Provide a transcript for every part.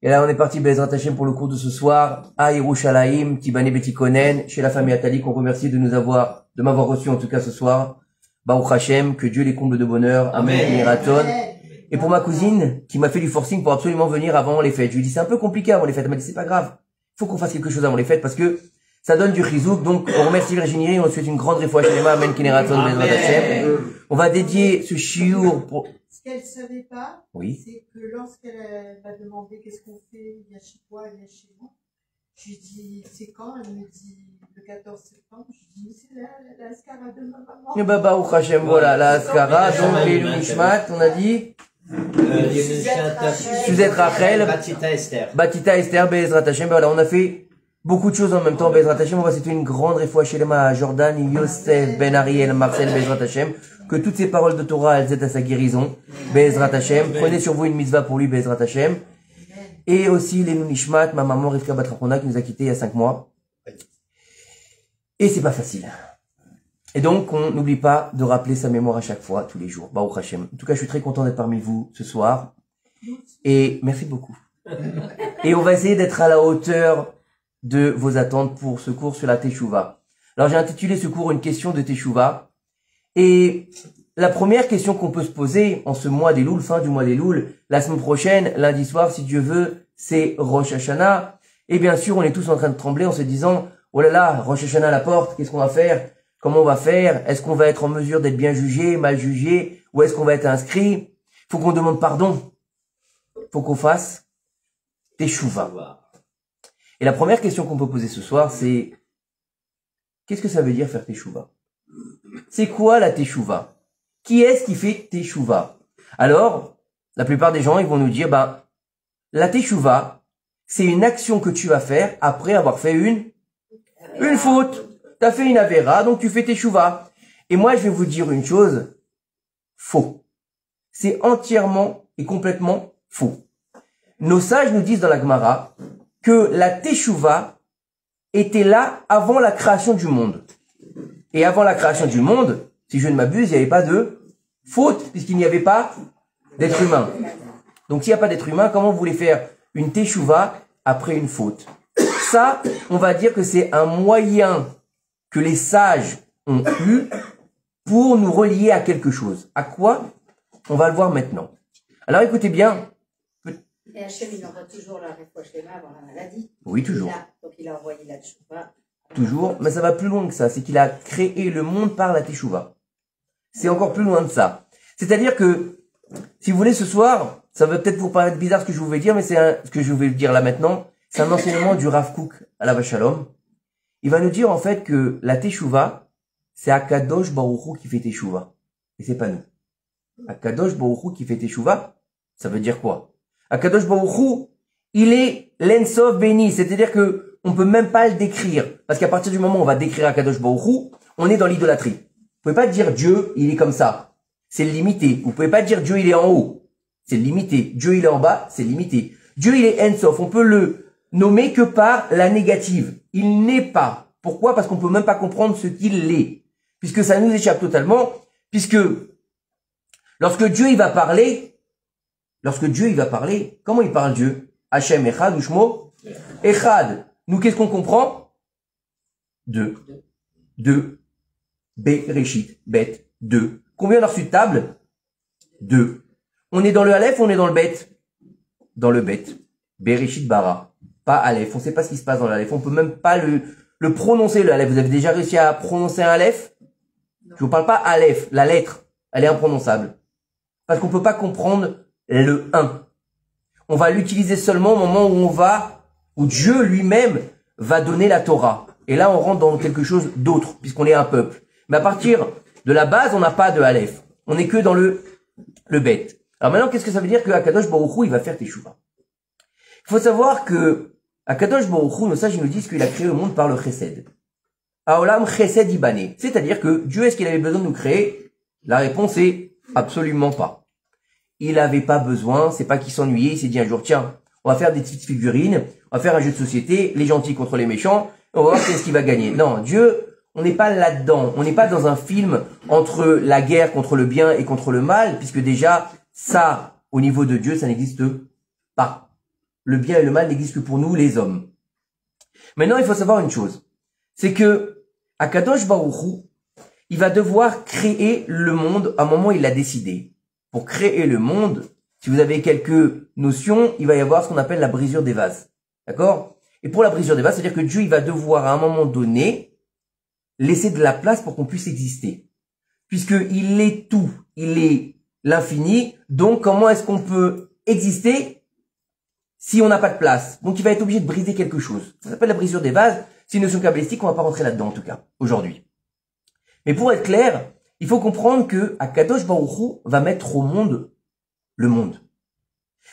Et là, on est parti, Bezrat Hashem, pour le cours de ce soir, à Yerushalayim, Tibane Betikonen, chez la famille Atali, qu'on remercie de m'avoir reçu, en tout cas, ce soir. Baruch Hashem, que Dieu les comble de bonheur. Amen. Amen. Et pour ma cousine, qui m'a fait du forcing pour absolument venir avant les fêtes. Je lui dis, c'est un peu compliqué avant les fêtes. Elle m'a dit, c'est pas grave. Il faut qu'on fasse quelque chose avant les fêtes parce que ça donne du chizouk. Donc, on remercie Virginie, on souhaite une grande réfoua shlema. Amen. Kineraton, Bezrat Hashem. On va dédier ce shiur pour... Ce qu'elle savait pas, oui, c'est que lorsqu'elle m'a demandé qu'est-ce qu'on fait, il y a chez toi, il y a chez moi, je lui dis c'est quand? Elle me dit le 14 septembre. Je lui dis c'est la Askara de ma maman. Et bah, Baruch Hashem, voilà, la Askara, donc les Nishmat, on a dit. Suzette Rachel, Batita Esther, Bezrat Hashem, voilà, on a fait beaucoup de choses en même temps, Bezrat Hashem, on va citer une grande réfoua shlema à Jordan, Yosef, Ben Ariel, Marcel, Bezrat Hashem, que toutes ces paroles de Torah, elles aident à sa guérison, Bezrat Hashem, prenez sur vous une mitzvah pour lui, Bezrat Hashem, et aussi les Nishmat, ma maman Rivka Batrapona, qui nous a quittés il y a 5 mois, et c'est pas facile. Et donc, on n'oublie pas de rappeler sa mémoire à chaque fois, tous les jours. Baruch Hashem. En tout cas, je suis très content d'être parmi vous ce soir. Et merci beaucoup. Et on va essayer d'être à la hauteur de vos attentes pour ce cours sur la Teshuvah. Alors, j'ai intitulé ce cours une question de Teshuvah. Et la première question qu'on peut se poser en ce mois d'Elul, fin du mois d'Elul, la semaine prochaine, lundi soir, si Dieu veut, c'est Rosh Hashanah. Et bien sûr, on est tous en train de trembler en se disant, oh là là, Rosh Hashanah à la porte, qu'est-ce qu'on va faire? Comment on va faire? Est-ce qu'on va être en mesure d'être bien jugé, mal jugé? Ou est-ce qu'on va être inscrit? Faut qu'on demande pardon. Faut qu'on fasse Teshuvah. Et la première question qu'on peut poser ce soir, c'est qu'est-ce que ça veut dire faire Teshuvah? C'est quoi la Teshuvah? Qui est-ce qui fait Teshuvah? Alors, la plupart des gens, ils vont nous dire, la Teshuvah, c'est une action que tu vas faire après avoir fait une faute. T'as fait une avéra, donc tu fais Teshuvah. Et moi, je vais vous dire une chose, faux. C'est entièrement et complètement faux. Nos sages nous disent dans la Gemara que la Teshuvah était là avant la création du monde. Et avant la création du monde, si je ne m'abuse, il n'y avait pas de faute, puisqu'il n'y avait pas d'être humain. Donc s'il n'y a pas d'être humain, comment vous voulez faire une Teshuvah après une faute? Ça, on va dire que c'est un moyen que les sages ont eu pour nous relier à quelque chose. À quoi? On va le voir maintenant. Alors écoutez bien. Et Hachem, il envoie toujours la réfoua shlema avant la maladie. Oui, toujours. Donc il a envoyé la teshuvah. Toujours, mais ça va plus loin que ça. C'est qu'il a créé le monde par la teshuvah. C'est encore plus loin de ça. C'est-à-dire que, si vous voulez, ce soir, ça va peut-être vous paraître bizarre ce que je vais dire, mais ce que je vais dire là maintenant, c'est un enseignement du Rav Kook à la Shalom. Il va nous dire en fait que la Teshuvah, c'est Akadosh Baruch Hu qui fait Teshuvah. Et c'est pas nous. Akadosh Baruch Hu qui fait Teshuvah, ça veut dire quoi? Akadosh Baruch Hu, il est l'Ensof béni, c'est-à-dire que on peut même pas le décrire. Parce qu'à partir du moment où on va décrire Akadosh Baruch Hu, on est dans l'idolâtrie. Vous pouvez pas dire Dieu, il est comme ça. C'est limité. Vous pouvez pas dire Dieu, il est en haut. C'est limité. Dieu, il est en bas, c'est limité. Dieu, il est Ensof. On peut le nommer que par la négative. Il n'est pas. Pourquoi? Parce qu'on peut même pas comprendre ce qu'il est. Puisque ça nous échappe totalement. Puisque lorsque Dieu il va parler, comment il parle Dieu? Hachem Echad, Ushmo Echad. Nous, qu'est-ce qu'on comprend? Deux. Bereshit, Bet, 2. Combien on a reçu de table? 2. On est dans le Aleph ou on est dans le Bet? Dans le Bet. Bereshit Bara. Pas Aleph. On sait pas ce qui se passe dans l'Aleph. On peut même pas le prononcer, le Aleph. Vous avez déjà réussi à prononcer un Aleph? Je vous parle pas Aleph. La lettre, elle est imprononçable. Parce qu'on peut pas comprendre le 1. On va l'utiliser seulement au moment où Dieu lui-même va donner la Torah. Et là, on rentre dans quelque chose d'autre, puisqu'on est un peuple. Mais à partir de la base, on n'a pas de Aleph. On n'est que dans le Bet. Alors maintenant, qu'est-ce que ça veut dire que Akadosh Baruch Hu, il va faire Teshuvah? Il faut savoir que Akadosh Baruch Hu, nos sages nous disent qu'il a créé le monde par le Chesed. Haolam Chesed Ibane. C'est-à-dire que Dieu, est-ce qu'il avait besoin de nous créer? La réponse est absolument pas. Il avait pas besoin, c'est pas qu'il s'ennuyait, il s'est dit un jour, tiens, on va faire des petites figurines, on va faire un jeu de société, les gentils contre les méchants, on va voir qu'est-ce qui va gagner. Non, Dieu, on n'est pas là-dedans. On n'est pas dans un film entre la guerre contre le bien et contre le mal, puisque déjà, ça, au niveau de Dieu, ça n'existe pas. le bien et le mal n'existent que pour nous, les hommes. Maintenant, il faut savoir une chose. C'est que, Akadosh Baruch Hu, il va devoir créer le monde à un moment où il l'a décidé. Pour créer le monde, si vous avez quelques notions, il va y avoir ce qu'on appelle la brisure des vases. D'accord? Et pour la brisure des vases, c'est-à-dire que Dieu, il va devoir à un moment donné laisser de la place pour qu'on puisse exister. Puisqu'il est tout, il est l'infini, donc comment est-ce qu'on peut exister si on n'a pas de place? Donc il va être obligé de briser quelque chose. Ça s'appelle la brisure des vases, c'est une notion kabbalistique, on va pas rentrer là-dedans en tout cas, aujourd'hui. Mais pour être clair, il faut comprendre que Akadosh Baruch Hu va mettre au monde le monde.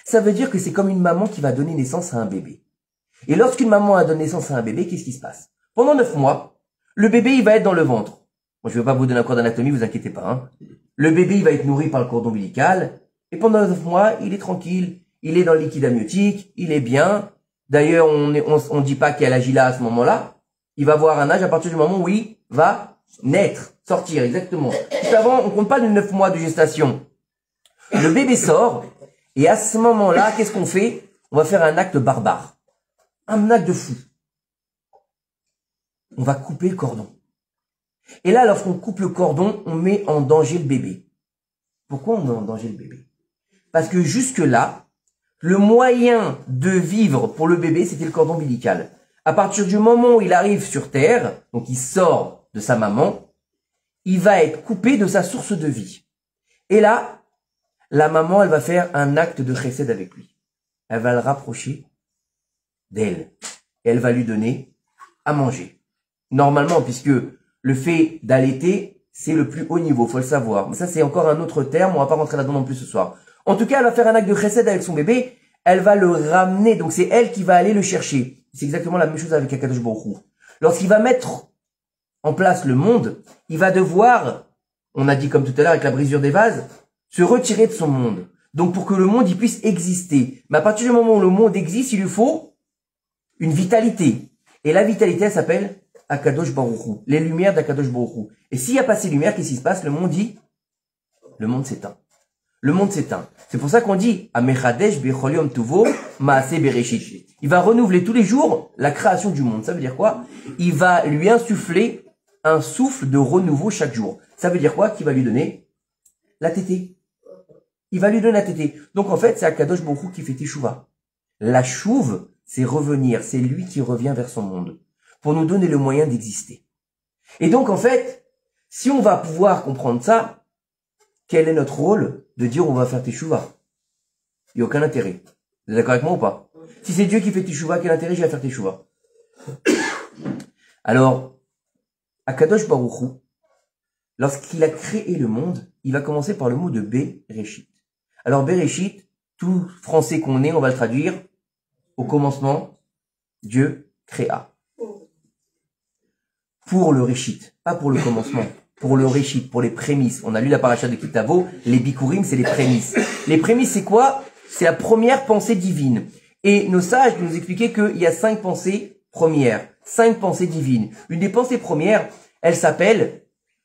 Ça veut dire que c'est comme une maman qui va donner naissance à un bébé. Et lorsqu'une maman a donné naissance à un bébé, qu'est-ce qui se passe? Pendant 9 mois, le bébé, il va être dans le ventre. Bon, je ne vais pas vous donner un cours d'anatomie, vous inquiétez pas. Hein. Le bébé, il va être nourri par le cordon ombilical. Et pendant 9 mois, il est tranquille. Il est dans le liquide amniotique. Il est bien. D'ailleurs, on dit pas quel âge il a à ce moment-là. Il va avoir un âge à partir du moment où il va naître, sortir, exactement. Juste avant, on compte pas de 9 mois de gestation. Le bébé sort. Et à ce moment-là, qu'est-ce qu'on fait? On va faire un acte barbare. Un acte de fou. On va couper le cordon. Et là, lorsqu'on coupe le cordon, on met en danger le bébé. Pourquoi on met en danger le bébé? Parce que jusque-là, le moyen de vivre pour le bébé, c'était le cordon ombilical. À partir du moment où il arrive sur Terre, donc il sort de sa maman, il va être coupé de sa source de vie. Et là, la maman, elle va faire un acte de chesed avec lui. Elle va le rapprocher d'elle. Et elle va lui donner à manger. Normalement, puisque le fait d'allaiter, c'est le plus haut niveau, faut le savoir. Mais ça, c'est encore un autre terme, on va pas rentrer là-dedans non plus ce soir. En tout cas, elle va faire un acte de chesed avec son bébé, elle va le ramener, donc c'est elle qui va aller le chercher. C'est exactement la même chose avec Akadosh Baruch Hu. Lorsqu'il va mettre en place le monde, il va devoir, on a dit comme tout à l'heure avec la brisure des vases, se retirer de son monde. Donc pour que le monde il puisse exister. Mais à partir du moment où le monde existe, il lui faut une vitalité. Et la vitalité, elle s'appelle Akadosh Baruch Hu, les lumières d'Akadosh Baruch Hu. Et s'il n'y a pas ces lumières, qu'est-ce qui se passe? Le monde s'éteint. Le monde s'éteint. C'est pour ça qu'on dit Amechadesh bechol tuvo maaseh bereshit. Il va renouveler tous les jours la création du monde. Ça veut dire quoi? Il va lui insuffler un souffle de renouveau chaque jour. Ça veut dire quoi? Qu'il va lui donner la tétée. Il va lui donner la tétée. Donc en fait, c'est Akadosh Baruch Hu qui fait teshuva. La chouve, c'est revenir. C'est lui qui revient vers son monde pour nous donner le moyen d'exister. Et donc en fait, si on va pouvoir comprendre ça, quel est notre rôle de dire on va faire teshuva? Il n'y a aucun intérêt. Vous êtes d'accord avec moi ou pas? Si c'est Dieu qui fait teshuva, quel intérêt j'ai à faire teshuva? Alors, Akadosh Baruch Hu, lorsqu'il a créé le monde, il va commencer par le mot de Bereshit. Alors Bereshit, tout français qu'on est, on va le traduire au commencement, Dieu créa. Pour le Réchit, pas pour le commencement, pour le Réchit, pour les prémices. On a lu la paracha de Kitavo, les Bikurim, c'est les prémices. Les prémices, c'est quoi? C'est la première pensée divine. Et nos sages nous expliquaient qu'il y a 5 pensées premières, 5 pensées divines. Une des pensées premières, elle s'appelle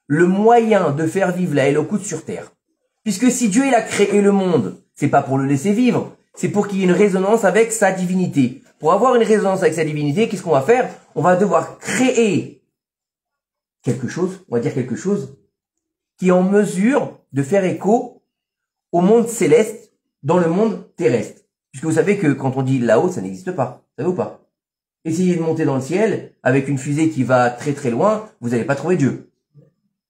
le moyen de faire vivre la Elokout sur terre. Puisque si Dieu il a créé le monde, c'est pas pour le laisser vivre, c'est pour qu'il y ait une résonance avec sa divinité. Pour avoir une résonance avec sa divinité, qu'est-ce qu'on va faire? On va devoir créer quelque chose, on va dire quelque chose, qui est en mesure de faire écho au monde céleste dans le monde terrestre. Puisque vous savez que quand on dit là-haut, ça n'existe pas. Vous savez ou pas? Essayez de monter dans le ciel avec une fusée qui va très très loin, vous n'allez pas trouver Dieu.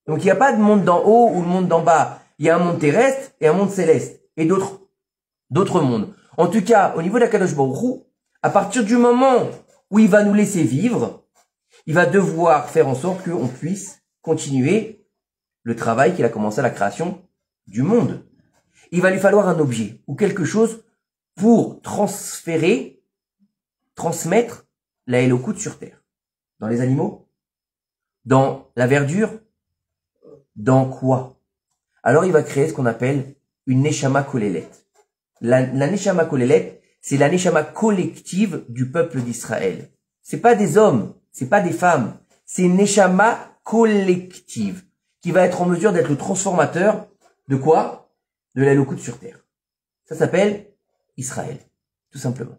Donc il n'y a pas de monde d'en haut ou de monde d'en bas. Il y a un monde terrestre et un monde céleste. Et d'autres mondes. En tout cas, au niveau d'Akadosh Baruch Hu, à partir du moment où il va nous laisser vivre, il va devoir faire en sorte qu'on puisse continuer le travail qu'il a commencé à la création du monde. Il va lui falloir un objet ou quelque chose pour transmettre la Elokout sur terre. Dans les animaux? Dans la verdure? Dans quoi? Alors il va créer ce qu'on appelle une Neshama Kolelet. La Neshama Kolelet, c'est la Neshama collective du peuple d'Israël. C'est pas des hommes, c'est pas des femmes, c'est une Neshama collective qui va être en mesure d'être le transformateur de quoi? De la Elokout sur terre. Ça s'appelle Israël, tout simplement.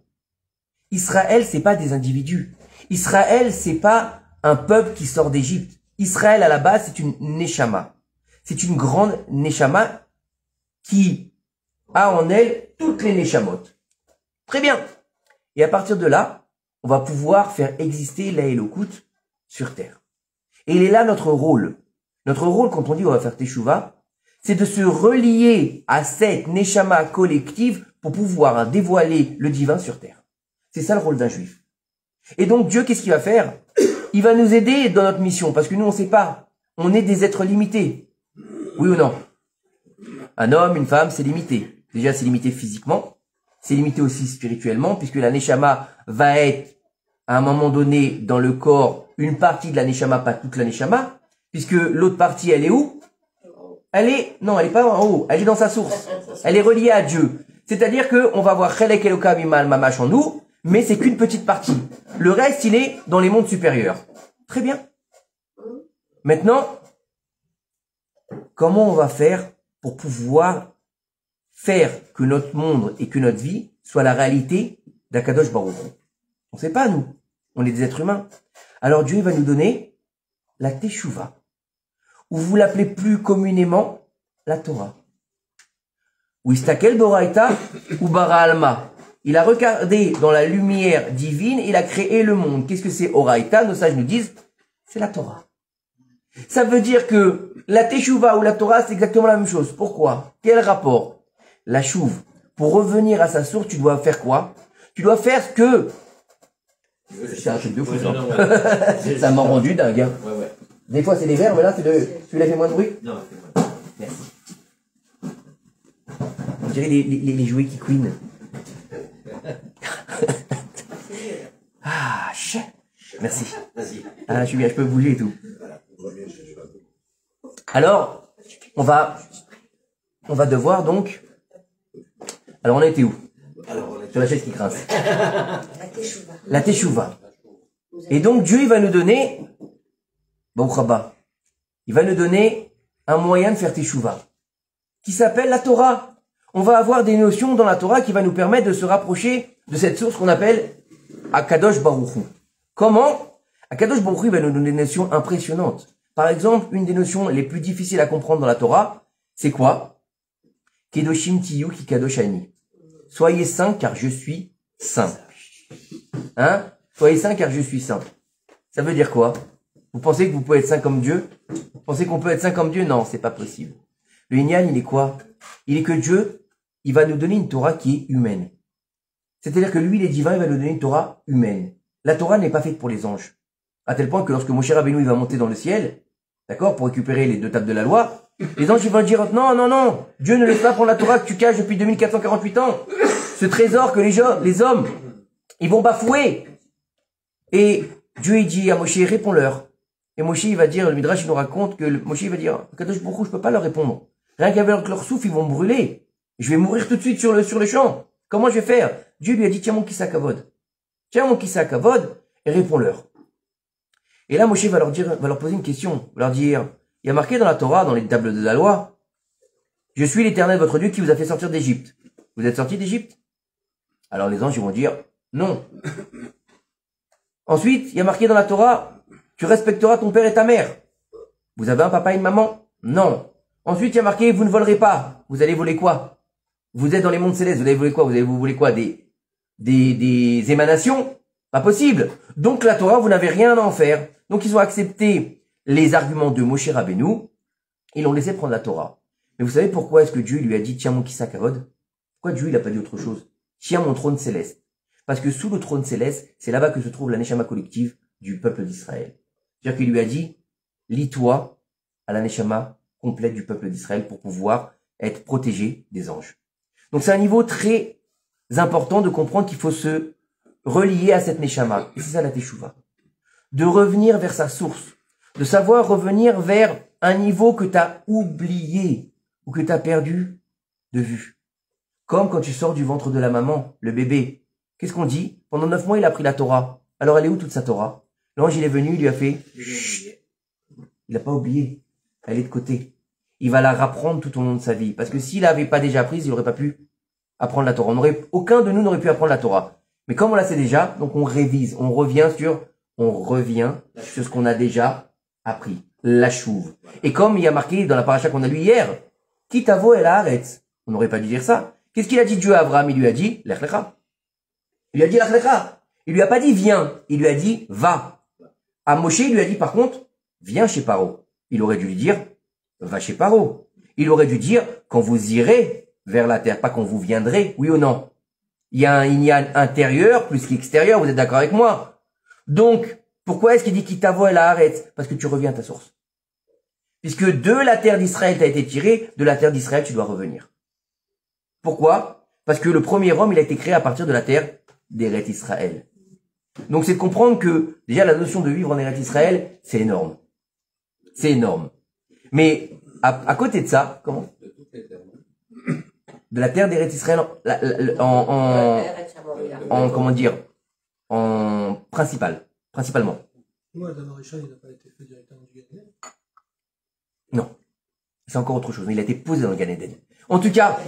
Israël, c'est pas des individus. Israël, c'est pas un peuple qui sort d'Égypte. Israël, à la base, c'est une neshama. C'est une grande neshama qui a en elle toutes les neshamot. Très bien. Et à partir de là, on va pouvoir faire exister la Elokut sur terre. Et il est là notre rôle. Notre rôle, quand on dit on va faire Teshuvah, c'est de se relier à cette neshama collective pour pouvoir dévoiler le divin sur terre. C'est ça le rôle d'un juif. Et donc Dieu, qu'est-ce qu'il va faire? Il va nous aider dans notre mission, parce que nous, on ne sait pas. On est des êtres limités. Oui ou non? Un homme, une femme, c'est limité. Déjà, c'est limité physiquement. C'est limité aussi spirituellement, puisque la neshama va être, à un moment donné, dans le corps, une partie de la neshama, pas toute la neshama, puisque l'autre partie, elle est où? Non, elle est pas en haut, elle est dans sa source. Elle est reliée à Dieu. C'est-à-dire que on va voir Chelek Elokam Imal Mamash en nous, mais c'est qu'une petite partie. Le reste, il est dans les mondes supérieurs. Très bien. Maintenant, comment on va faire pour pouvoir faire que notre monde et que notre vie soit la réalité d'Akadosh Baruch Hu? On ne sait pas, nous. On est des êtres humains. Alors Dieu va nous donner la Teshuvah, ou vous l'appelez plus communément la Torah. Ou Istakel Boraita ou Bara Alma. Il a regardé dans la lumière divine, il a créé le monde. Qu'est-ce que c'est Oraita? Nos sages nous disent, c'est la Torah. Ça veut dire que la Teshuvah ou la Torah, c'est exactement la même chose. Pourquoi? Quel rapport? La chouve. Pour revenir à sa source, tu dois faire quoi? Tu dois faire ce que... C'est un truc de fou, ça. Ça m'a rendu dingue. Hein. Ouais, ouais. Des fois, c'est des verres, mais là, celui-là fait moins de bruit. Non, c'est bon. Merci. On dirait les jouets qui queen. Ah, chut. Merci. Vas-y. Ah, je suis bien, je peux bouger et tout. Alors, on va devoir donc... Alors, on a été où? Sur la chaise qui grince. La Teshuvah. Et donc, Dieu, il va nous donner... Baruch Haba. Il va nous donner un moyen de faire Teshuvah, qui s'appelle la Torah. On va avoir des notions dans la Torah qui va nous permettre de se rapprocher de cette source qu'on appelle Akadosh Baruch Hu. Comment? Akadosh Baruch Hu, il va nous donner des notions impressionnantes. Par exemple, une des notions les plus difficiles à comprendre dans la Torah, c'est quoi? Kedoshim tiyu ki kadosh ani. Soyez saints car je suis saint. Hein? Soyez saints car je suis saint. Ça veut dire quoi? Vous pensez que vous pouvez être saint comme Dieu? Vous pensez qu'on peut être saint comme Dieu? Non, c'est pas possible. Le Inyan, il est quoi? Il est que Dieu, il va nous donner une Torah qui est humaine. C'est-à-dire que lui, il est divin, il va nous donner une Torah humaine. La Torah n'est pas faite pour les anges. À tel point que lorsque Moshe Rabbeinu, il va monter dans le ciel, d'accord, pour récupérer les 2 tables de la loi, les anges, ils vont dire, non, non, non, Dieu ne laisse pas prendre la Torah que tu caches depuis 2448 ans. Ce trésor que les hommes, ils vont bafouer. Et Dieu, il dit à Moshe, réponds-leur. Et Moshe, il va dire, le Midrash, il nous raconte que Moshe, il va dire, Kadosh Baruch Hu, je peux pas leur répondre. Rien qu'avec leur souffle, ils vont me brûler. Je vais mourir tout de suite sur le champ. Comment je vais faire? Dieu lui a dit, tiens mon kissa kavod. Tiens mon kissa kavod, et réponds-leur. Et là, Moshe va leur poser une question. Va leur dire, il y a marqué dans la Torah, dans les tables de la loi, je suis l'Éternel, votre Dieu, qui vous a fait sortir d'Égypte. Vous êtes sortis d'Égypte? Alors les anges, ils vont dire, non. Ensuite, il y a marqué dans la Torah, tu respecteras ton père et ta mère. Vous avez un papa et une maman? Non. Ensuite, il y a marqué, vous ne volerez pas. Vous allez voler quoi? Vous êtes dans les mondes célestes, vous allez voler quoi? Vous voulez quoi? Des émanations? Pas possible. Donc la Torah, vous n'avez rien à en faire. Donc ils ont accepté les arguments de Moshe Rabbeinu. Ils l'ont laissé prendre la Torah. Mais vous savez pourquoi est-ce que Dieu lui a dit, tiens mon kissa kavod? Pourquoi Dieu, il a pas dit autre chose? Tiens mon trône céleste. Parce que sous le trône céleste, c'est là-bas que se trouve la neshama collective du peuple d'Israël. C'est-à-dire qu'il lui a dit, lie-toi à la neshama complète du peuple d'Israël pour pouvoir être protégé des anges. Donc c'est un niveau très important de comprendre qu'il faut se relier à cette neshama. Et c'est ça la teshuvah. De revenir vers sa source. De savoir revenir vers un niveau que tu as oublié ou que tu as perdu de vue. Comme quand tu sors du ventre de la maman, le bébé. Qu'est-ce qu'on dit? Pendant 9 mois, il a pris la Torah. Alors elle est où toute sa Torah? L'ange, il est venu, il lui a fait... Chut. Il n'a pas oublié. Elle est de côté. Il va la rapprendre tout au long de sa vie. Parce que s'il l'avait pas déjà apprise, il n'aurait pas pu apprendre la Torah. Aucun de nous n'aurait pu apprendre la Torah. Mais comme on la sait déjà, donc on révise, on revient sur ce qu'on a déjà appris. La chouve. Et comme il y a marqué dans la paracha qu'on a lu hier, Kitavo el haaretz. On n'aurait pas dû dire ça. Qu'est-ce qu'il a dit Dieu à Abraham? Il lui a dit, Lech lecha. Il lui a dit, Lech lecha. Il lui a pas dit, viens. Il lui a dit, va. À Moshe, il lui a dit, par contre, viens chez Paro. Il aurait dû lui dire, va chez Paro. Il aurait dû dire, quand vous irez vers la terre, pas quand vous viendrez, oui ou non. Il y a un inyan intérieur plus qu'extérieur, vous êtes d'accord avec moi? Donc, pourquoi est-ce qu'il dit Kitavo el haaretz? Parce que tu reviens à ta source. Puisque de la terre d'Israël t'as été tiré, de la terre d'Israël tu dois revenir. Pourquoi? Parce que le premier homme, il a été créé à partir de la terre d'Eretz Israël. Donc c'est de comprendre que, déjà, la notion de vivre en Eretz Israël, c'est énorme. C'est énorme. Mais, à côté de ça, comment? De la terre d'Eretz Israël comment dire, en principalement. Moi, Adam Rishon, il n'a pas été fait directement du Gan Eden. Non. C'est encore autre chose. Il a été posé dans le Gan Eden. En tout cas,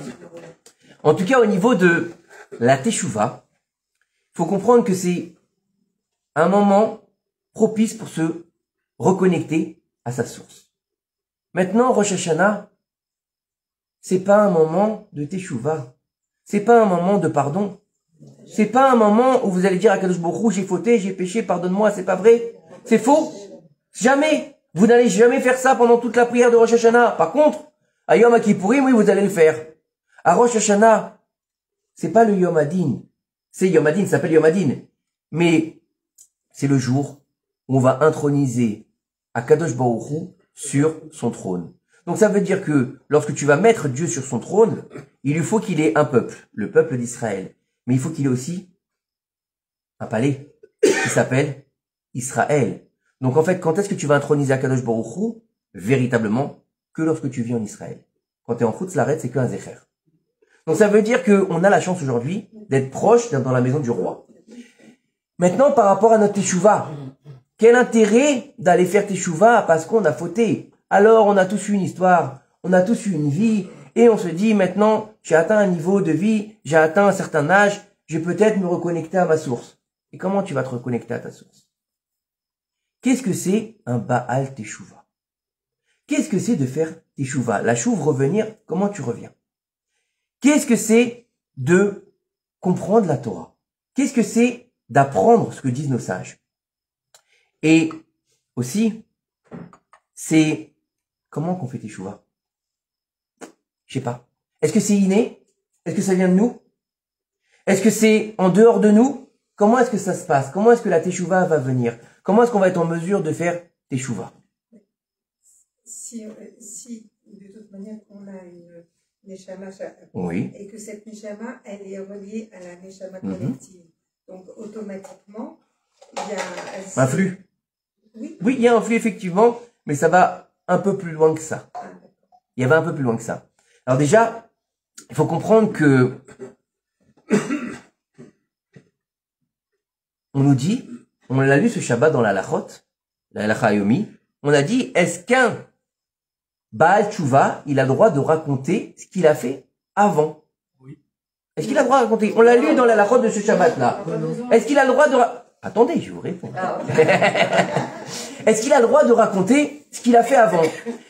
au niveau de la Teshuvah, il faut comprendre que c'est un moment propice pour se reconnecter à sa source. Maintenant, Rosh Hashanah, c'est pas un moment de Teshuvah. C'est pas un moment de pardon. C'est pas un moment où vous allez dire à Kadosh Baruch Hu, j'ai fauté, j'ai péché, pardonne-moi, c'est pas vrai. C'est faux. Jamais. Vous n'allez jamais faire ça pendant toute la prière de Rosh Hashanah. Par contre, à Yom Kippourim, oui, vous allez le faire. À Rosh Hashanah, c'est pas le Yom Hadin. C'est Yom Hadin, ça s'appelle Yom Hadin. Mais c'est le jour où on va introniser Akadosh Baruch Hu sur son trône. Donc ça veut dire que lorsque tu vas mettre Dieu sur son trône, il lui faut qu'il ait un peuple, le peuple d'Israël. Mais il faut qu'il ait aussi un palais qui s'appelle Israël. Donc en fait, quand est-ce que tu vas introniser Akadosh Baruch Hu? Véritablement, que lorsque tu vis en Israël. Quand tu es en Chutz La'aretz, c'est qu'un Zecher. Donc ça veut dire qu'on a la chance aujourd'hui d'être proche dans la maison du roi. Maintenant, par rapport à notre Teshuvah, quel intérêt d'aller faire Teshuvah parce qu'on a fauté? Alors on a tous eu une histoire, on a tous eu une vie, et on se dit maintenant, j'ai atteint un niveau de vie, j'ai atteint un certain âge, je vais peut-être me reconnecter à ma source. Et comment tu vas te reconnecter à ta source? Qu'est-ce que c'est un Baal Teshuvah? Qu'est-ce que c'est de faire Teshuvah? La chouve, revenir, comment tu reviens? Qu'est-ce que c'est de comprendre la Torah? Qu'est-ce que c'est d'apprendre ce que disent nos sages? Et aussi, c'est comment qu'on fait Teshuvah? Je sais pas. Est-ce que c'est inné? Est-ce que ça vient de nous? Est-ce que c'est en dehors de nous? Comment est-ce que ça se passe? Comment est-ce que la Teshuvah va venir? Comment est-ce qu'on va être en mesure de faire Teshuvah? Si de toute manière on a une Neshama, Oui. et que cette Neshama, elle est reliée à la Neshama collective. Donc automatiquement, il y a un flux. Oui. Oui, il y a un flux effectivement, mais ça va un peu plus loin que ça. Il y va un peu plus loin que ça. Alors déjà, il faut comprendre que on nous dit, on l'a lu ce Shabbat dans la Halachot, la Halacha Yomi, on a dit, est-ce qu'un Baal Tshuva, il a le droit de raconter ce qu'il a fait avant? Oui. Est-ce qu'il a le droit de raconter? On l'a lu dans la Halachot de ce Shabbat-là. Est-ce qu'il a le droit de Attendez, je vous réponds. Est-ce qu'il a le droit de raconter ce qu'il a fait avant?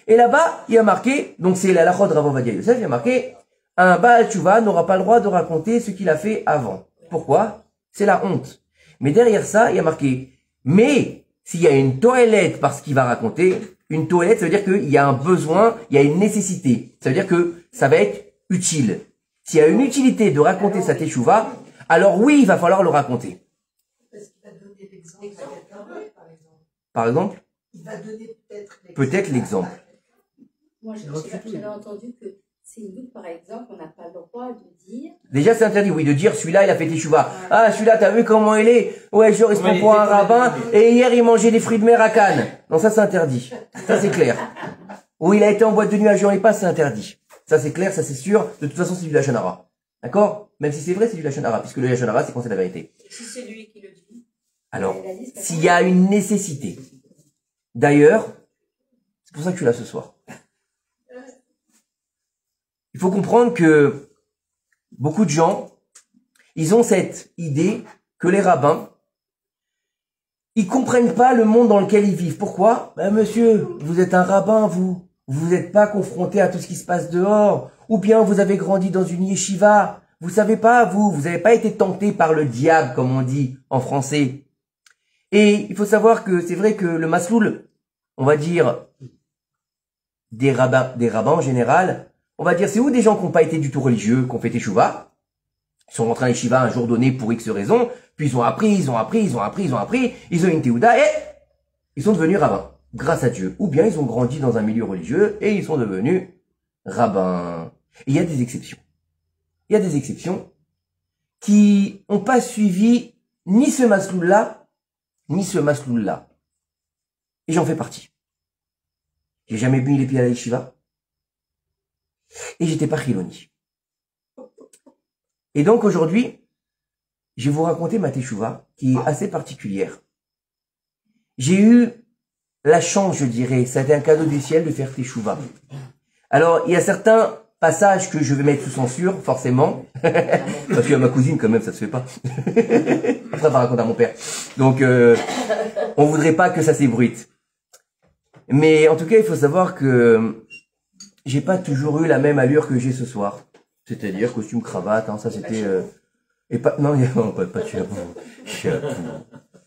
Et là-bas, il y a marqué, donc c'est la Halachot de Rav Ovadia Yosef, il y a marqué, un Baal Tshuva n'aura pas le droit de raconter ce qu'il a fait avant. Pourquoi? C'est la honte. Mais derrière ça, il y a marqué, mais s'il y a une toilette par ce qu'il va raconter, une toilette, ça veut dire qu'il y a un besoin, il y a une nécessité. Ça veut dire que ça va être utile. S'il y a une utilité de raconter sa Teshuvah, alors oui, il va falloir le raconter. Parce qu'il va donner l'exemple à quelqu'un d'autre, par exemple. Par exemple? Il va donner peut-être l'exemple. Moi, j'avais entendu que c'est nous, par exemple, on n'a pas le droit de dire. Déjà, c'est interdit, oui, de dire celui-là, il a fait Teshuvah. Ah, celui-là, t'as vu comment il est? Ouais, genre, il se prend pour un rabbin, et hier, il mangeait des fruits de mer à Cannes. Non, ça, c'est interdit. Ça, c'est clair. Ou il a été en boîte de nuit à Jean et pas, c'est interdit. Ça, c'est clair, ça, c'est sûr. De toute façon, c'est du Lachon Hara. D'accord? Même si c'est vrai, c'est du Lachon Hara, puisque le Lachon Hara, c'est quand c'est la vérité. Si c'est lui qui le dit. Alors, s'il y a une nécessité. D'ailleurs, c'est pour ça que tu es là ce soir. Il faut comprendre que beaucoup de gens, ils ont cette idée que les rabbins, ils comprennent pas le monde dans lequel ils vivent. Pourquoi? Ben, monsieur, vous êtes un rabbin, vous. Vous n'êtes pas confronté à tout ce qui se passe dehors. Ou bien vous avez grandi dans une yeshiva. Vous savez pas, vous n'avez pas été tenté par le diable, comme on dit en français. Et il faut savoir que c'est vrai que le masloul, on va dire, des rabbins en général, on va dire, c'est où des gens qui n'ont pas été du tout religieux, qui ont fait teshuva. Ils sont rentrés à yeshiva un jour donné pour X raisons, puis ils ont appris, ils ont une théouda et ils sont devenus rabbins, grâce à Dieu. Ou bien ils ont grandi dans un milieu religieux et ils sont devenus rabbins. Et il y a des exceptions. Il y a des exceptions qui n'ont pas suivi ni ce masloul-là, ni ce masloul-là. Et j'en fais partie. J'ai jamais mis les pieds à la yeshiva. Et j'étais pas chiloni. Et donc aujourd'hui, je vais vous raconter ma teshuva, qui est assez particulière. J'ai eu la chance, je dirais, ça a été un cadeau du ciel de faire teshuva. Alors, il y a certains passages que je vais mettre sous censure, forcément, parce que ma cousine, quand même, ça se fait pas. Ça va raconter à mon père. Donc, on voudrait pas que ça s'ébruite. Mais en tout cas, il faut savoir que j'ai pas toujours eu la même allure que j'ai ce soir. C'est-à-dire costume, cravate, hein, ça c'était... et pas, non, pas de chapeau.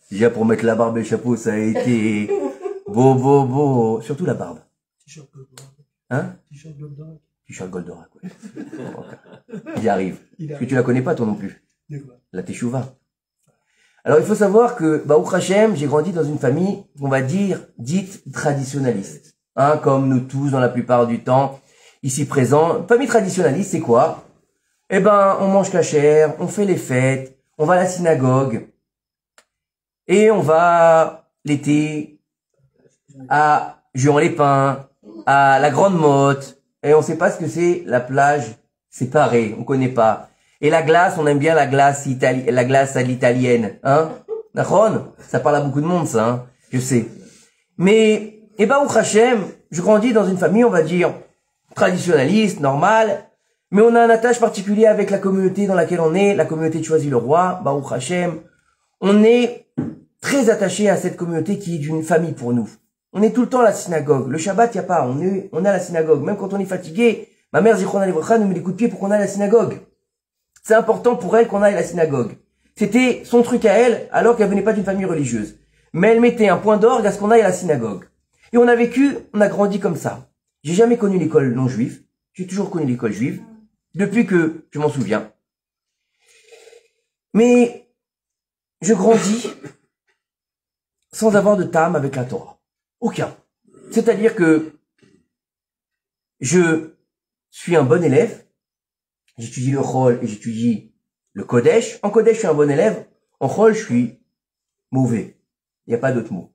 Déjà pour mettre la barbe et le chapeau, ça a été beau. Surtout la barbe. T-shirt Goldorak. Hein? T-shirt Goldorak. T-shirt Goldorak, ouais. Il arrive. Parce que tu la connais pas toi non plus. La teshuva. Alors il faut savoir que, Baruch Hashem, j'ai grandi dans une famille, on va dire, dite traditionnaliste. Hein, comme nous tous dans la plupart du temps. Ici présent, famille traditionnaliste, c'est quoi? Eh ben, on mange cachère, on fait les fêtes, on va à la synagogue, et on va l'été à Juan-les-Pins, à la Grande Motte, et on sait pas ce que c'est la plage séparée, on connaît pas. Et la glace, on aime bien la glace à l'italienne, hein? Nachon? Ça parle à beaucoup de monde, ça, hein? Je sais. Mais, eh ben, au Hachem, je grandis dans une famille, on va dire, traditionnaliste, normal, mais on a un attache particulier avec la communauté dans laquelle on est, la communauté de Choisy-le-Roi, Baruch Hashem. On est très attaché à cette communauté qui est d'une famille pour nous. On est tout le temps à la synagogue. Le Shabbat, y a pas, on est à la synagogue. Même quand on est fatigué, ma mère Zichron Livracha nous met des coups de pied pour qu'on aille à la synagogue. C'est important pour elle qu'on aille à la synagogue. C'était son truc à elle, alors qu'elle venait pas d'une famille religieuse. Mais elle mettait un point d'orgue à ce qu'on aille à la synagogue. Et on a grandi comme ça. J'ai jamais connu l'école non juive. J'ai toujours connu l'école juive. Depuis que je m'en souviens. Mais, je grandis sans avoir de tam avec la Torah. Aucun. C'est-à-dire que je suis un bon élève. J'étudie le Chol et j'étudie le Kodesh. En Kodesh, je suis un bon élève. En Chol, je suis mauvais. Il n'y a pas d'autre mot.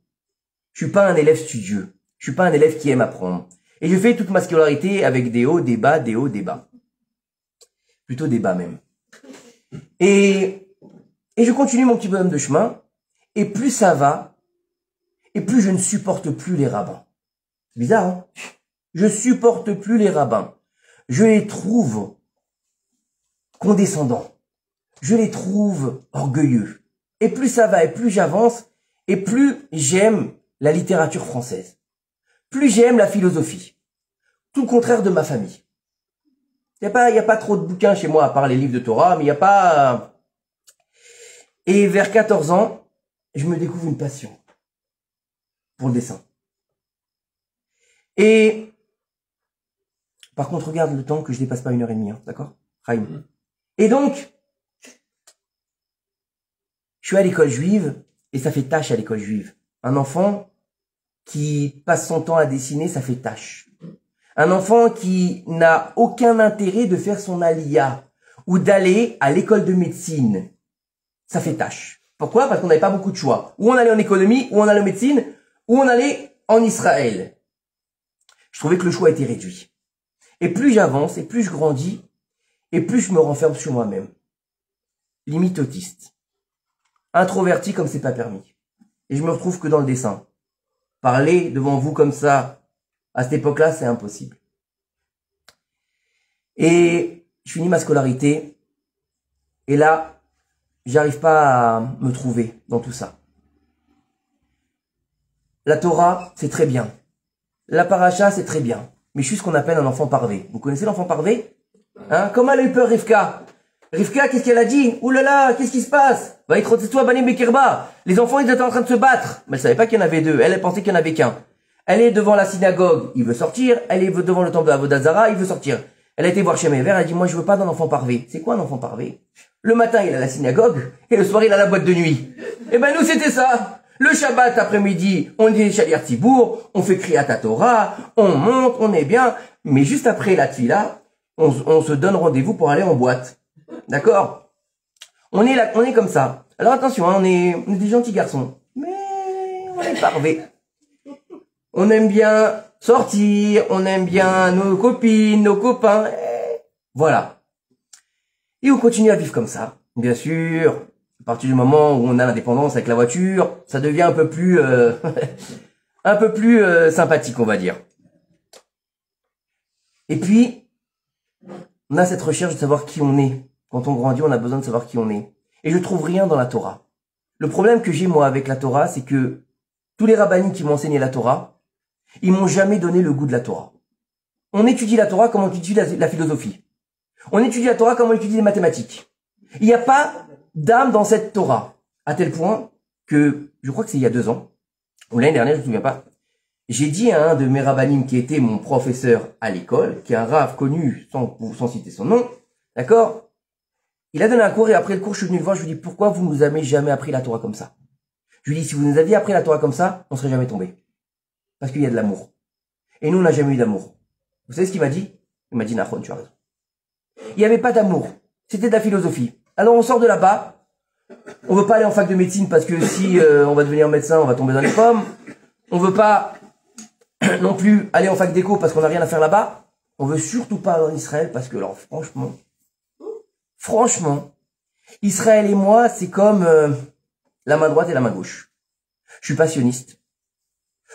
Je suis pas un élève studieux. Je suis pas un élève qui aime apprendre. Et je fais toute ma scolarité avec des hauts, des bas, des hauts, des bas. Plutôt des bas même. Et je continue mon petit bonhomme de chemin. Et plus ça va, et plus je ne supporte plus les rabbins. C'est bizarre, hein? Je supporte plus les rabbins. Je les trouve condescendants. Je les trouve orgueilleux. Et plus ça va, et plus j'avance, et plus j'aime la littérature française. Plus j'aime la philosophie. Tout le contraire de ma famille. Il y a pas trop de bouquins chez moi, à part les livres de Torah, mais il y a pas... Et vers 14 ans, je me découvre une passion pour le dessin. Et, par contre, regarde le temps que je dépasse pas 1h30, hein, d'accord? Chaim. Et donc, je suis à l'école juive, et ça fait tâche à l'école juive. Un enfant qui passe son temps à dessiner, ça fait tâche. Un enfant qui n'a aucun intérêt de faire son aliyah ou d'aller à l'école de médecine, ça fait tâche. Pourquoi? Parce qu'on n'avait pas beaucoup de choix. Ou on allait en économie, ou on allait en médecine, ou on allait en Israël. Je trouvais que le choix était réduit. Et plus j'avance, et plus je grandis, et plus je me renferme sur moi-même. Limite autiste. Introverti comme c'est pas permis. Et je me retrouve que dans le dessin. Parler devant vous comme ça, à cette époque-là, c'est impossible. Et je finis ma scolarité. Et là, j'arrive pas à me trouver dans tout ça. La Torah, c'est très bien. La paracha, c'est très bien. Mais je suis ce qu'on appelle un enfant parvé. Vous connaissez l'enfant parvé? Hein? Comment elle a eu peur, Rivka? Rivka, qu'est-ce qu'elle a dit? Ouh là là, qu'est-ce qui se passe? Toi, Banim Bekirba. Les enfants, ils étaient en train de se battre. Mais elle savait pas qu'il y en avait deux. Elle pensait qu'il y en avait qu'un. Elle est devant la synagogue, il veut sortir. Elle est devant le temple de Avodah Zarah, il veut sortir. Elle a été voir Shem Ever, elle a dit, moi, je veux pas d'un enfant parvé. C'est quoi un enfant parvé? Le matin, il est à la synagogue, et le soir, il est à la boîte de nuit. Eh ben, nous, c'était ça. Le Shabbat, après-midi, on dit Shaliach Tzibour, on fait Kriyat Torah, on monte, on est bien. Mais juste après la tfila, on se donne rendez-vous pour aller en boîte. D'accord? On est là, on est comme ça. Alors attention, hein, on est des gentils garçons. Mais on est parvés. On aime bien sortir, on aime bien nos copines, nos copains. Voilà. Et on continue à vivre comme ça. Bien sûr, à partir du moment où on a l'indépendance avec la voiture, ça devient un peu plus, sympathique, on va dire. Et puis, on a cette recherche de savoir qui on est. Quand on grandit, on a besoin de savoir qui on est. Et je trouve rien dans la Torah. Le problème que j'ai, moi, avec la Torah, c'est que tous les rabbinim qui m'ont enseigné la Torah, ils m'ont jamais donné le goût de la Torah. On étudie la Torah comme on étudie la philosophie. On étudie la Torah comme on étudie les mathématiques. Il n'y a pas d'âme dans cette Torah. À tel point que, je crois que c'est il y a 2 ans, ou l'année dernière, je ne me souviens pas, j'ai dit à un de mes rabbinim qui était mon professeur à l'école, qui est un rav connu sans citer son nom, d'accord? Il a donné un cours et après le cours, je suis venu le voir, je lui ai dit, pourquoi vous nous avez jamais appris la Torah comme ça? Je lui ai dit, si vous nous aviez appris la Torah comme ça, on serait jamais tombé. Parce qu'il y a de l'amour. Et nous, on n'a jamais eu d'amour. Vous savez ce qu'il m'a dit? Il m'a dit, Nahon, tu as raison. Il n'y avait pas d'amour. C'était de la philosophie. Alors on sort de là-bas. On veut pas aller en fac de médecine parce que si on va devenir médecin, on va tomber dans les pommes. On veut pas non plus aller en fac d'éco parce qu'on n'a rien à faire là-bas. On veut surtout pas aller en Israël parce que, alors franchement, Israël et moi, c'est comme la main droite et la main gauche. Je suis pas sioniste.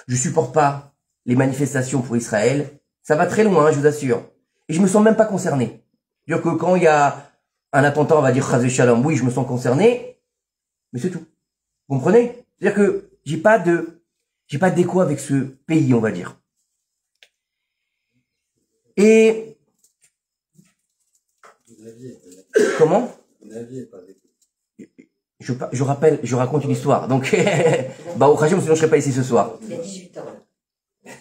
Je supporte pas les manifestations pour Israël. Ça va très loin, je vous assure. Et je me sens même pas concerné. C'est-à-dire que quand il y a un attentat, on va dire Chazé Shalom, oui, je me sens concerné, mais c'est tout. Vous comprenez? C'est-à-dire que j'ai pas d'écho avec ce pays, on va dire. Et comment? Je raconte une histoire. Donc, bah, au Khachem, sinon je serais pas ici ce soir. Il a 18 ans.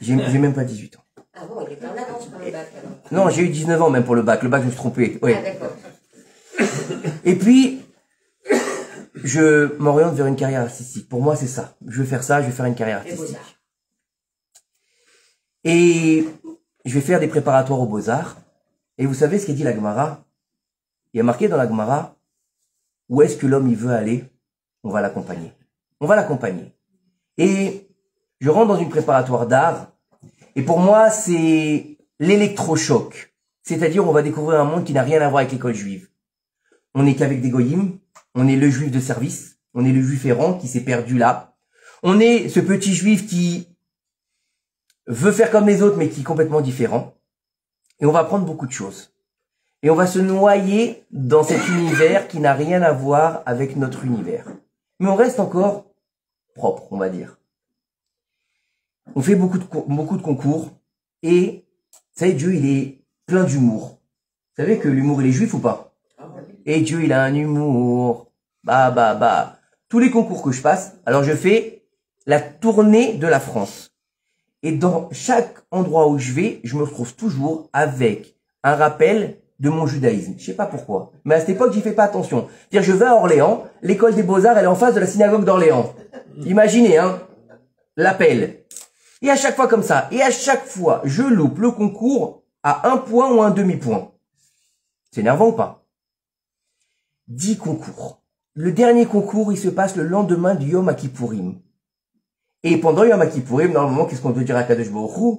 J'ai même pas 18 ans. Ah bon, il était en avance pour le bac, alors. Non, j'ai eu 19 ans même pour le bac. Le bac, je me suis trompé. Oui. Ah, d'accord. Et puis, je m'oriente vers une carrière artistique. Pour moi, c'est ça. Je veux faire ça, je vais faire une carrière artistique. Et je vais faire des préparatoires aux Beaux-Arts. Et vous savez ce qu'a dit la Gemara? Il y a marqué dans la Gemara, où est-ce que l'homme il veut aller? On va l'accompagner. On va l'accompagner. Et je rentre dans une préparatoire d'art. Et pour moi, c'est l'électrochoc. C'est-à-dire, on va découvrir un monde qui n'a rien à voir avec l'école juive. On n'est qu'avec des goyim. On est le juif de service. On est le juif errant qui s'est perdu là. On est ce petit juif qui veut faire comme les autres, mais qui est complètement différent. Et on va apprendre beaucoup de choses. Et on va se noyer dans cet univers qui n'a rien à voir avec notre univers. Mais on reste encore propre, on va dire. On fait beaucoup de concours. Et, vous savez, Dieu, il est plein d'humour. Vous savez que l'humour, il est juif ou pas? Et Dieu, il a un humour. Bah. Tous les concours que je passe, alors je fais la tournée de la France. Et dans chaque endroit où je vais, je me retrouve toujours avec un rappel de mon judaïsme. Je sais pas pourquoi. Mais à cette époque, j'y fais pas attention. C'est-à-dire, je vais à Orléans, l'école des Beaux-Arts, elle est en face de la synagogue d'Orléans. Imaginez, hein, l'appel. Et à chaque fois comme ça, et à chaque fois, je loupe le concours à 1 point ou un demi-point. C'est énervant ou pas? 10 concours. Le dernier concours, il se passe le lendemain du Yom Kippourim. Et pendant Yom Kippourim, normalement, qu'est-ce qu'on doit dire à Kadosh Baruch Hu?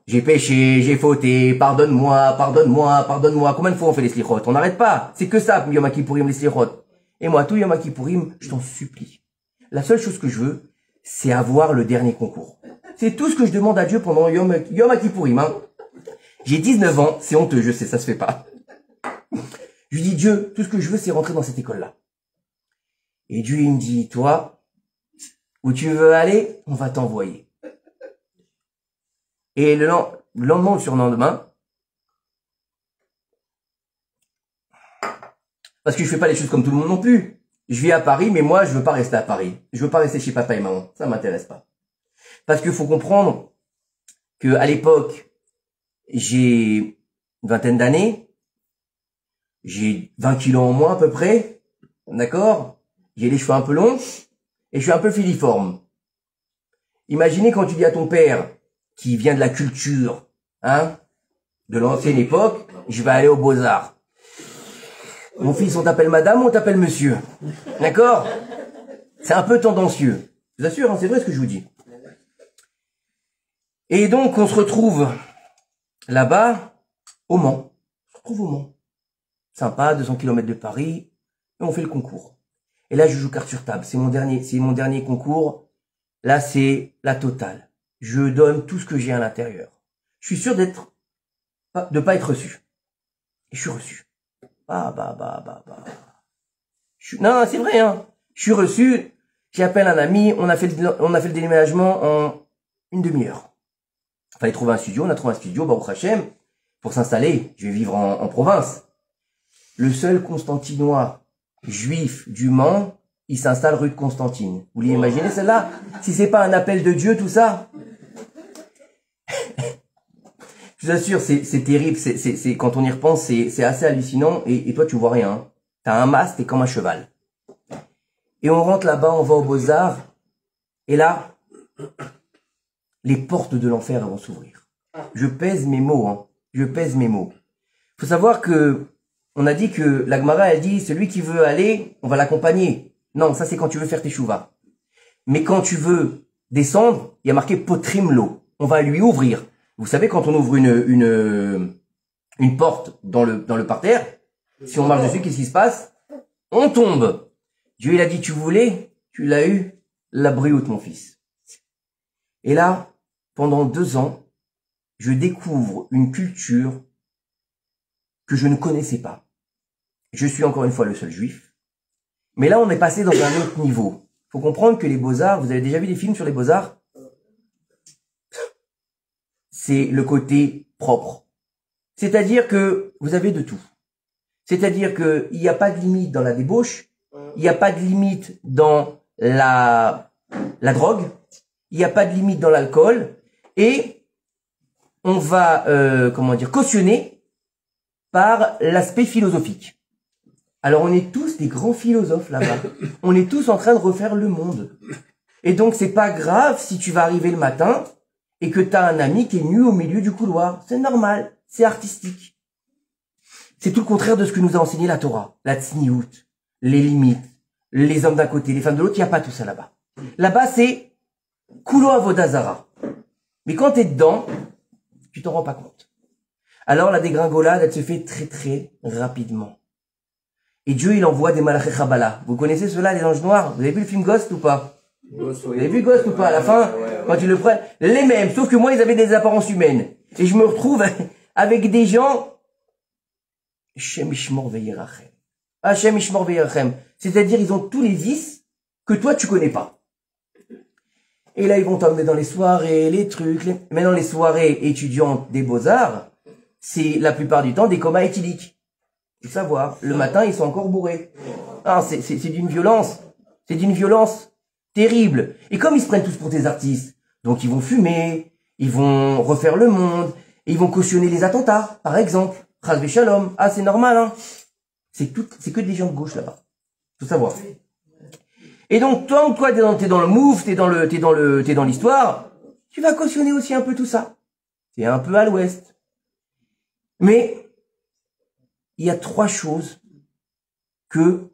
J'ai péché, j'ai fauté, pardonne-moi. Combien de fois on fait les slichot? On n'arrête pas. C'est que ça, Yom Kippourim, les slichot. Et moi, tout Yom Kippourim, je t'en supplie. La seule chose que je veux, c'est avoir le dernier concours. C'est tout ce que je demande à Dieu pendant Yom Kippourim, hein. J'ai 19 ans, c'est honteux, je sais, ça se fait pas. Je lui dis, Dieu, tout ce que je veux, c'est rentrer dans cette école-là. Et Dieu, il me dit, toi, où tu veux aller, on va t'envoyer. Et le lendemain ou le surlendemain, parce que je fais pas les choses comme tout le monde non plus. Je vis à Paris, mais moi, je veux pas rester à Paris. Je veux pas rester chez papa et maman. Ça m'intéresse pas. Parce qu'il faut comprendre que à l'époque, j'ai une vingtaine d'années. J'ai 20 kilos en moins à peu près. D'accord? J'ai les cheveux un peu longs. Et je suis un peu filiforme. Imaginez quand tu dis à ton père, qui vient de la culture, hein, de l'ancienne époque, je vais aller aux Beaux-Arts. Mon fils, on t'appelle madame ou on t'appelle monsieur? D'accord? C'est un peu tendancieux. Je vous assure, hein, c'est vrai ce que je vous dis. Et donc, on se retrouve là-bas, au Mans. On se retrouve au Mans. Sympa, 200 km de Paris, et on fait le concours. Et là, je joue carte sur table. C'est mon dernier concours. Là, c'est la totale. Je donne tout ce que j'ai à l'intérieur. Je suis sûr de pas être reçu. Et je suis reçu. Non, c'est vrai, hein. Je suis reçu. J'appelle un ami. On a fait le déménagement en une demi-heure. Fallait trouver un studio. On a trouvé un studio, Baruch Hashem, pour s'installer. Je vais vivre en province. Le seul Constantinois juif du Mans, il s'installe rue de Constantine. Vous l'imaginez celle-là? Si c'est pas un appel de Dieu, tout ça? Je vous assure, c'est terrible. C'est quand on y repense, c'est assez hallucinant. Et toi, tu vois rien. T'as un masque, t'es comme un cheval. Et on rentre là-bas, on va aux Beaux-Arts. Et là, les portes de l'enfer vont s'ouvrir. Je pèse mes mots, hein. Je pèse mes mots. Faut savoir que on a dit que la Gemara a dit, celui qui veut aller, on va l'accompagner. Non, ça c'est quand tu veux faire tes chouvas. Mais quand tu veux descendre, il y a marqué potrimlo. On va lui ouvrir. Vous savez, quand on ouvre une porte dans le parterre, si on marche dessus, qu'est-ce qui se passe? On tombe. Dieu, il a dit, tu voulais, tu l'as eu, la brioute, mon fils. Et là, pendant 2 ans, je découvre une culture que je ne connaissais pas. Je suis encore une fois le seul juif. Mais là, on est passé dans un autre niveau. Faut comprendre que les Beaux-Arts, vous avez déjà vu des films sur les Beaux-Arts? C'est le côté propre. C'est-à-dire que vous avez de tout. C'est-à-dire que il n'y a pas de limite dans la débauche, il n'y a pas de limite dans la drogue, il n'y a pas de limite dans l'alcool, et on va, cautionner par l'aspect philosophique. Alors on est tous des grands philosophes là-bas. On est tous en train de refaire le monde. Et donc c'est pas grave si tu vas arriver le matin et que tu as un ami qui est nu au milieu du couloir. C'est normal, c'est artistique. C'est tout le contraire de ce que nous a enseigné la Torah. La tsniout, les limites, les hommes d'un côté, les femmes de l'autre, il n'y a pas tout ça là-bas. Là-bas c'est kulo avodazara. Mais quand tu es dedans, tu t'en rends pas compte. Alors la dégringolade, elle se fait très très rapidement. Et Dieu, il envoie des malachei Chabala. Vous connaissez ceux-là, les anges noirs? Vous avez vu le film Ghost ou pas? Vous avez vu Ghost ou pas? À la fin, quand tu le prends, les mêmes, sauf que moi, ils avaient des apparences humaines. Et je me retrouve avec des gens, Hashem Ishmor Ve'yirachem. Hashem Ishmor Ve'yirachem. C'est-à-dire, ils ont tous les vices que toi, tu connais pas. Et là, ils vont t'emmener dans les soirées, les trucs. Maintenant, les soirées étudiantes des Beaux-Arts, c'est la plupart du temps des comas éthyliques. Il faut savoir, le matin, ils sont encore bourrés. Ah, c'est d'une violence. C'est d'une violence terrible. Et comme ils se prennent tous pour des artistes, donc ils vont fumer, ils vont refaire le monde, et ils vont cautionner les attentats, par exemple. Chas Shalom. Ah, c'est normal, hein. C'est que des gens de gauche là-bas. Faut savoir. Et donc, toi, t'es dans le move, t'es dans l'histoire, tu vas cautionner aussi un peu tout ça. C'est un peu à l'ouest. Mais, il y a 3 choses que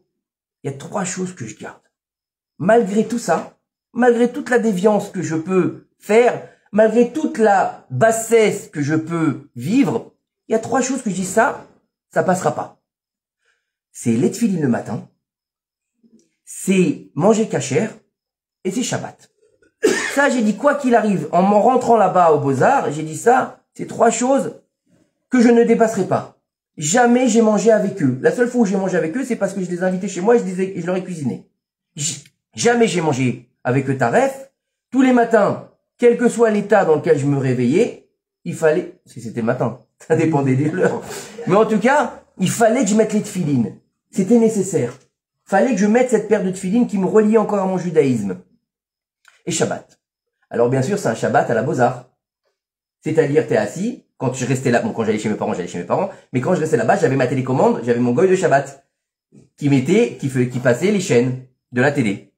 je garde. Malgré tout ça, malgré toute la déviance que je peux faire, malgré toute la bassesse que je peux vivre, il y a 3 choses que je dis ça passera pas. C'est les tefilines le matin, c'est manger cachère et c'est Shabbat. Ça, j'ai dit quoi qu'il arrive, en rentrant là-bas aux Beaux-Arts, j'ai dit ça, c'est 3 choses que je ne dépasserai pas. Jamais j'ai mangé avec eux. La seule fois où j'ai mangé avec eux, c'est parce que je les invitais chez moi et je leur ai cuisiné. Jamais j'ai mangé avec eux taref. Tous les matins, quel que soit l'état dans lequel je me réveillais, il fallait, si c'était le matin, ça dépendait des l'heure. Mais en tout cas, il fallait que je mette les tefilines. C'était nécessaire. Fallait que je mette cette paire de tefilines qui me reliait encore à mon judaïsme. Et Shabbat. Alors bien sûr, c'est un Shabbat à la Beaux-Arts. C'est-à-dire, t'es assis, quand je restais là, bon, quand j'allais chez mes parents, mais quand je restais là-bas, j'avais ma télécommande, j'avais mon goy de Shabbat, qui passait les chaînes de la télé.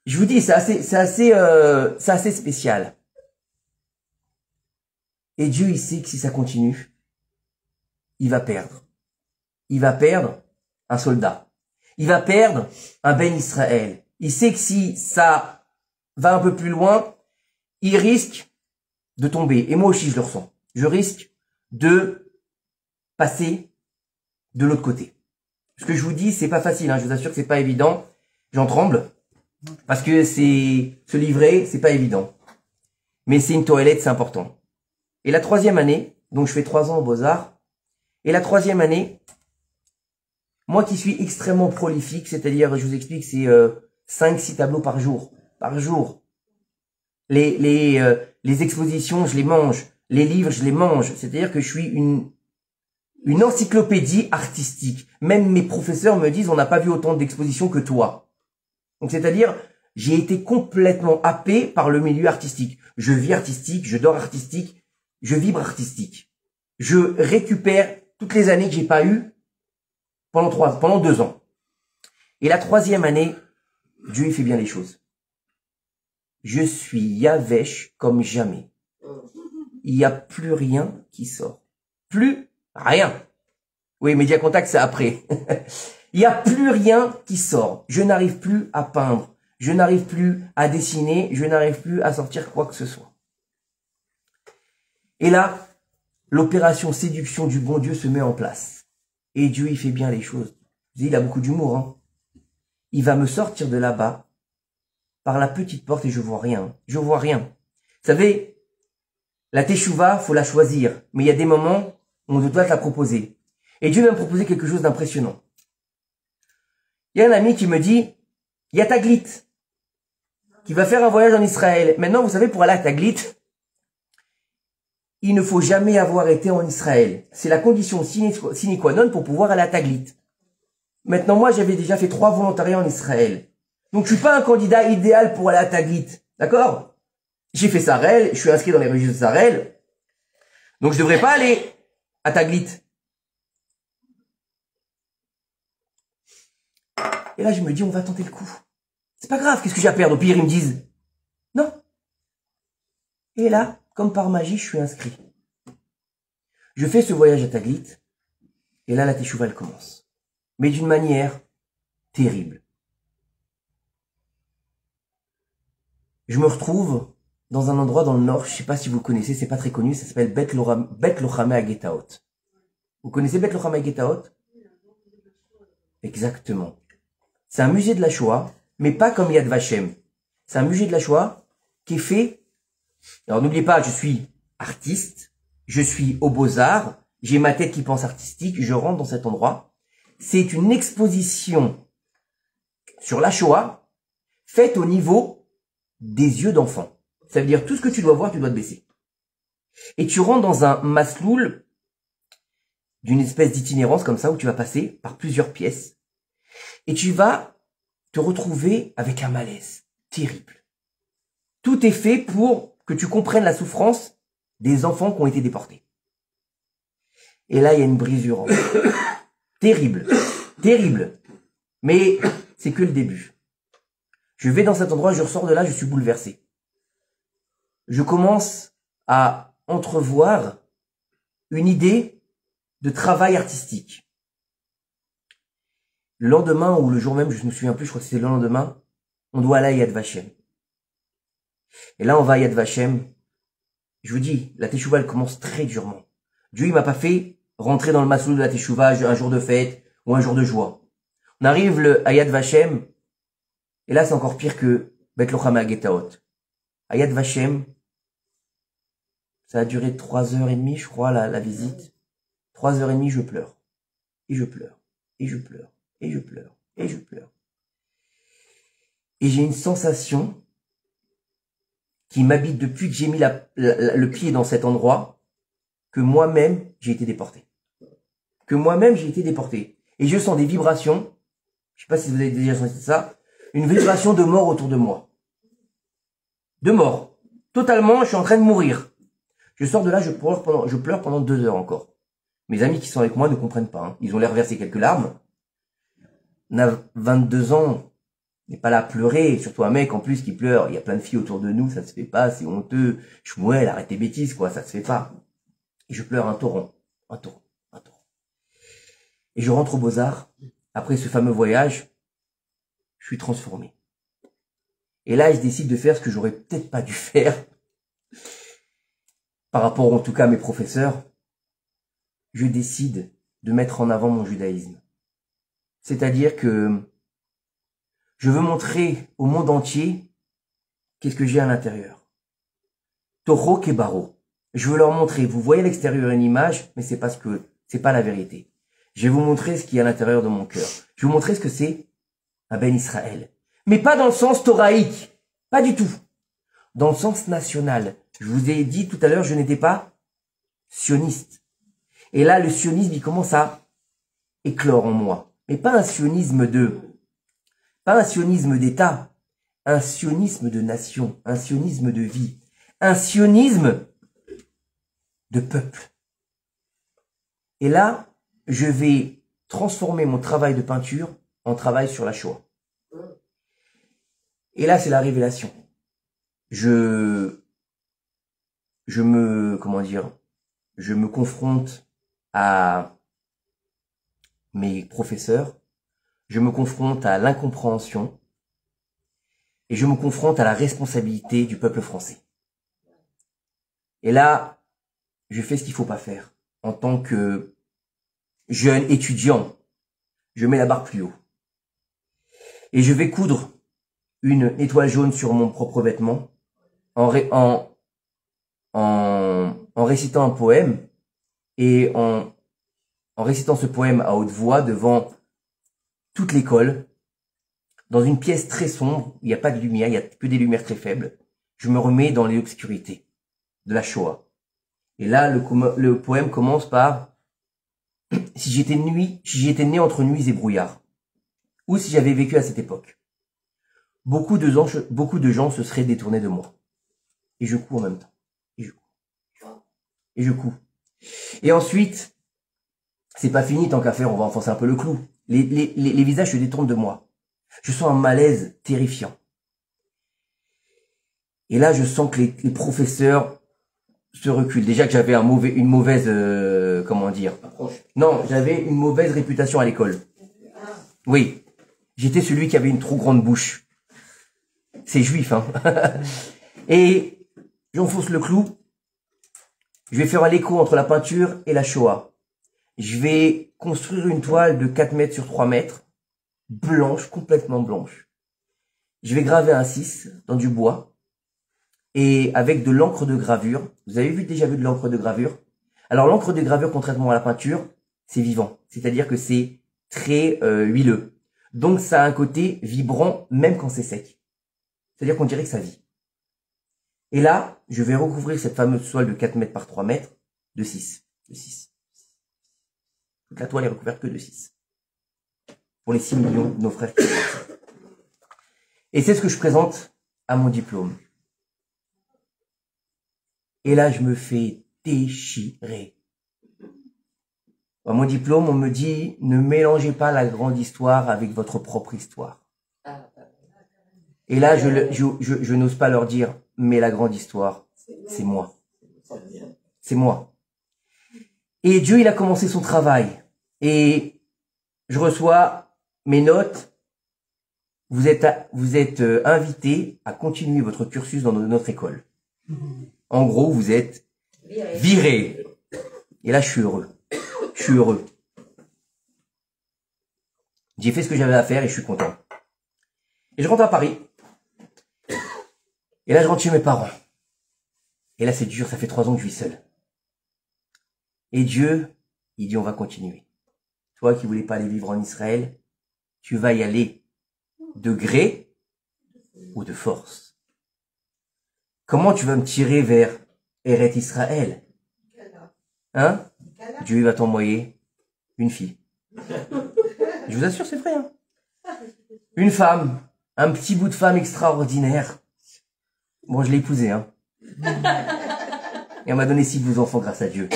Je vous dis, c'est assez spécial. Et Dieu, il sait que si ça continue, il va perdre. Il va perdre un soldat. Il va perdre un Ben Israël. Il sait que si ça va un peu plus loin, il risque de tomber. Et moi aussi, je le ressens. Je risque de passer de l'autre côté. Ce que je vous dis, c'est pas facile, hein. Je vous assure que c'est pas évident. J'en tremble. Parce que se livrer, c'est pas évident. Mais c'est une toilette, c'est important. Et la 3e année, donc je fais 3 ans aux Beaux-Arts, et la 3e année, moi qui suis extrêmement prolifique, c'est-à-dire, je vous explique, c'est 5-6 tableaux par jour. Par jour. Les expositions, je les mange. Les livres, je les mange. C'est-à-dire que je suis une encyclopédie artistique. Même mes professeurs me disent, on n'a pas vu autant d'expositions que toi. Donc, c'est-à-dire, j'ai été complètement happé par le milieu artistique. Je vis artistique, je dors artistique, je vibre artistique. Je récupère toutes les années que j'ai pas eues pendant 2 ans. Et la 3e année, Dieu, il fait bien les choses. Je suis Yavesh comme jamais. Il n'y a plus rien qui sort. Plus rien. Oui, Média Contact, c'est après. Il n'y a plus rien qui sort. Je n'arrive plus à peindre. Je n'arrive plus à dessiner. Je n'arrive plus à sortir quoi que ce soit. Et là, l'opération séduction du bon Dieu se met en place. Et Dieu, il fait bien les choses. Il a beaucoup d'humour, hein. Il va me sortir de là-bas par la petite porte et je vois rien. Je vois rien. Vous savez, la teshuva, faut la choisir. Mais il y a des moments où on doit te la proposer. Et Dieu va me proposer quelque chose d'impressionnant. Il y a un ami qui me dit, il y a Taglit, qui va faire un voyage en Israël. Maintenant, vous savez, pour aller à Taglit, il ne faut jamais avoir été en Israël. C'est la condition sine qua non pour pouvoir aller à Taglit. Maintenant, moi, j'avais déjà fait 3 volontariats en Israël. Donc, je suis pas un candidat idéal pour aller à Taglit. D'accord? J'ai fait Sarel, je suis inscrit dans les registres de Sarel. Donc, je devrais pas aller à Taglit. Et là, je me dis, on va tenter le coup. C'est pas grave, qu'est-ce que j'ai à perdre? Au pire, ils me disent, non. Et là, comme par magie, je suis inscrit. Je fais ce voyage à Taglit. Et là, la teshuva, elle commence. Mais d'une manière terrible. Je me retrouve dans un endroit dans le nord, je sais pas si vous connaissez, c'est pas très connu, ça s'appelle Bet Lochamé à Getaot. Vous connaissez Bet Lochamé à Getaot? Exactement. C'est un musée de la Shoah, mais pas comme Yad Vashem. C'est un musée de la Shoah qui est fait. Alors n'oubliez pas, je suis artiste, je suis aux Beaux-Arts, j'ai ma tête qui pense artistique, je rentre dans cet endroit. C'est une exposition sur la Shoah faite au niveau des yeux d'enfant. Ça veut dire tout ce que tu dois voir, tu dois te baisser. Et tu rentres dans un masloul d'une espèce d'itinérance comme ça où tu vas passer par plusieurs pièces. Et tu vas te retrouver avec un malaise terrible. Tout est fait pour que tu comprennes la souffrance des enfants qui ont été déportés. Et là, il y a une brisure. Terrible. Terrible. Mais c'est que le début. Je vais dans cet endroit, je ressors de là, je suis bouleversé. Je commence à entrevoir une idée de travail artistique. Le lendemain ou le jour même, je ne me souviens plus, je crois que c'était le lendemain, on doit aller à Yad Vashem. Et là, on va à Yad Vashem. Je vous dis, la teshuva, elle commence très durement. Dieu, il m'a pas fait rentrer dans le masloul de la teshuva un jour de fête ou un jour de joie. On arrive à Yad Vashem, et là, c'est encore pire que Bet Lochamé à Getaot. À Yad Vashem, ça a duré 3h30, je crois, la visite. 3h30, je pleure. Et je pleure. Et je pleure. Et je pleure. Et je pleure. Et j'ai une sensation qui m'habite depuis que j'ai mis le pied dans cet endroit, que moi-même, j'ai été déporté. Que moi-même, j'ai été déporté. Et je sens des vibrations, je sais pas si vous avez déjà senti ça, une vibration de mort autour de moi. De mort. Totalement, je suis en train de mourir. Je sors de là, je pleure pendant 2 heures encore. Mes amis qui sont avec moi ne comprennent pas. Hein. Ils ont l'air versé quelques larmes. On a 22 ans, on n'est pas là à pleurer, surtout un mec en plus qui pleure. Il y a plein de filles autour de nous, ça se fait pas, c'est honteux. Shmuel, arrête tes bêtises, quoi, ça se fait pas. Et je pleure un torrent, un torrent, un torrent. Et je rentre aux Beaux-Arts. Après ce fameux voyage, je suis transformé. Et là, je décide de faire ce que j'aurais peut-être pas dû faire. Par rapport en tout cas à mes professeurs, je décide de mettre en avant mon judaïsme. C'est-à-dire que je veux montrer au monde entier qu'est-ce que j'ai à l'intérieur. Toho Kebaro. Je veux leur montrer, vous voyez à l'extérieur une image, mais c'est pas la vérité. Je vais vous montrer ce qui est à l'intérieur de mon cœur. Je vais vous montrer ce que c'est un Ben Israël. Mais pas dans le sens thoraïque. Pas du tout. Dans le sens national. Je vous ai dit tout à l'heure, je n'étais pas sioniste. Et là, le sionisme, il commence à éclore en moi. Mais pas un sionisme d'État, un sionisme de nation, un sionisme de vie, un sionisme de peuple. Et là, je vais transformer mon travail de peinture en travail sur la Shoah. Et là, c'est la révélation. Je me confronte à mes professeurs, je me confronte à l'incompréhension et je me confronte à la responsabilité du peuple français. Et là, je fais ce qu'il faut pas faire. En tant que jeune étudiant, je mets la barre plus haut. Et je vais coudre une étoile jaune sur mon propre vêtement en récitant un poème et en récitant ce poème à haute voix devant toute l'école, dans une pièce très sombre, il n'y a pas de lumière, il n'y a que des lumières très faibles. Je me remets dans les obscurités de la Shoah. Et là, le poème commence par « Si j'étais né entre nuits et brouillard, ou si j'avais vécu à cette époque, beaucoup de gens se seraient détournés de moi. » Et je couds en même temps. Et je couds. Et je couds. Et ensuite, c'est pas fini, tant qu'à faire, on va enfoncer un peu le clou. Les visages se détournent de moi. Je sens un malaise terrifiant. Et là, je sens que les professeurs se reculent. Déjà que j'avais une mauvaise, approche. Non, j'avais une mauvaise réputation à l'école. Oui. J'étais celui qui avait une trop grande bouche. C'est juif, hein. Et j'enfonce le clou. Je vais faire l'écho entre la peinture et la Shoah. Je vais construire une toile de 4 mètres sur 3 mètres, blanche, complètement blanche. Je vais graver un 6 dans du bois et avec de l'encre de gravure. Vous avez déjà vu de l'encre de gravure? Alors l'encre de gravure, contrairement à la peinture, c'est vivant. C'est-à-dire que c'est très huileux. Donc ça a un côté vibrant même quand c'est sec. C'est-à-dire qu'on dirait que ça vit. Et là, je vais recouvrir cette fameuse toile de 4 mètres par 3 mètres de 6. Toute la toile est recouverte que de 6. Pour les 6 millions de nos frères qui sont partis. Et c'est ce que je présente à mon diplôme. Et là, je me fais déchirer. À mon diplôme, on me dit, ne mélangez pas la grande histoire avec votre propre histoire. Et là, je n'ose pas leur dire, mais la grande histoire, c'est moi. C'est moi. Et Dieu, il a commencé son travail. Et je reçois mes notes. Vous êtes invités à continuer votre cursus dans notre école. En gros, vous êtes virés. Et là, je suis heureux. Je suis heureux. J'ai fait ce que j'avais à faire et je suis content. Et je rentre à Paris. Et là, je rentre chez mes parents. Et là, c'est dur, ça fait 3 ans que je vis seul. Et Dieu, Il dit, on va continuer. Toi qui voulais pas aller vivre en Israël, tu vas y aller de gré ou de force. Comment tu vas me tirer vers Eret Israël? Hein? Dieu va t'envoyer une fille. Je vous assure, c'est vrai. Hein? Une femme, un petit bout de femme extraordinaire. Bon, je l'ai épousée. Hein? Et elle m'a donné 6 12 enfants grâce à Dieu.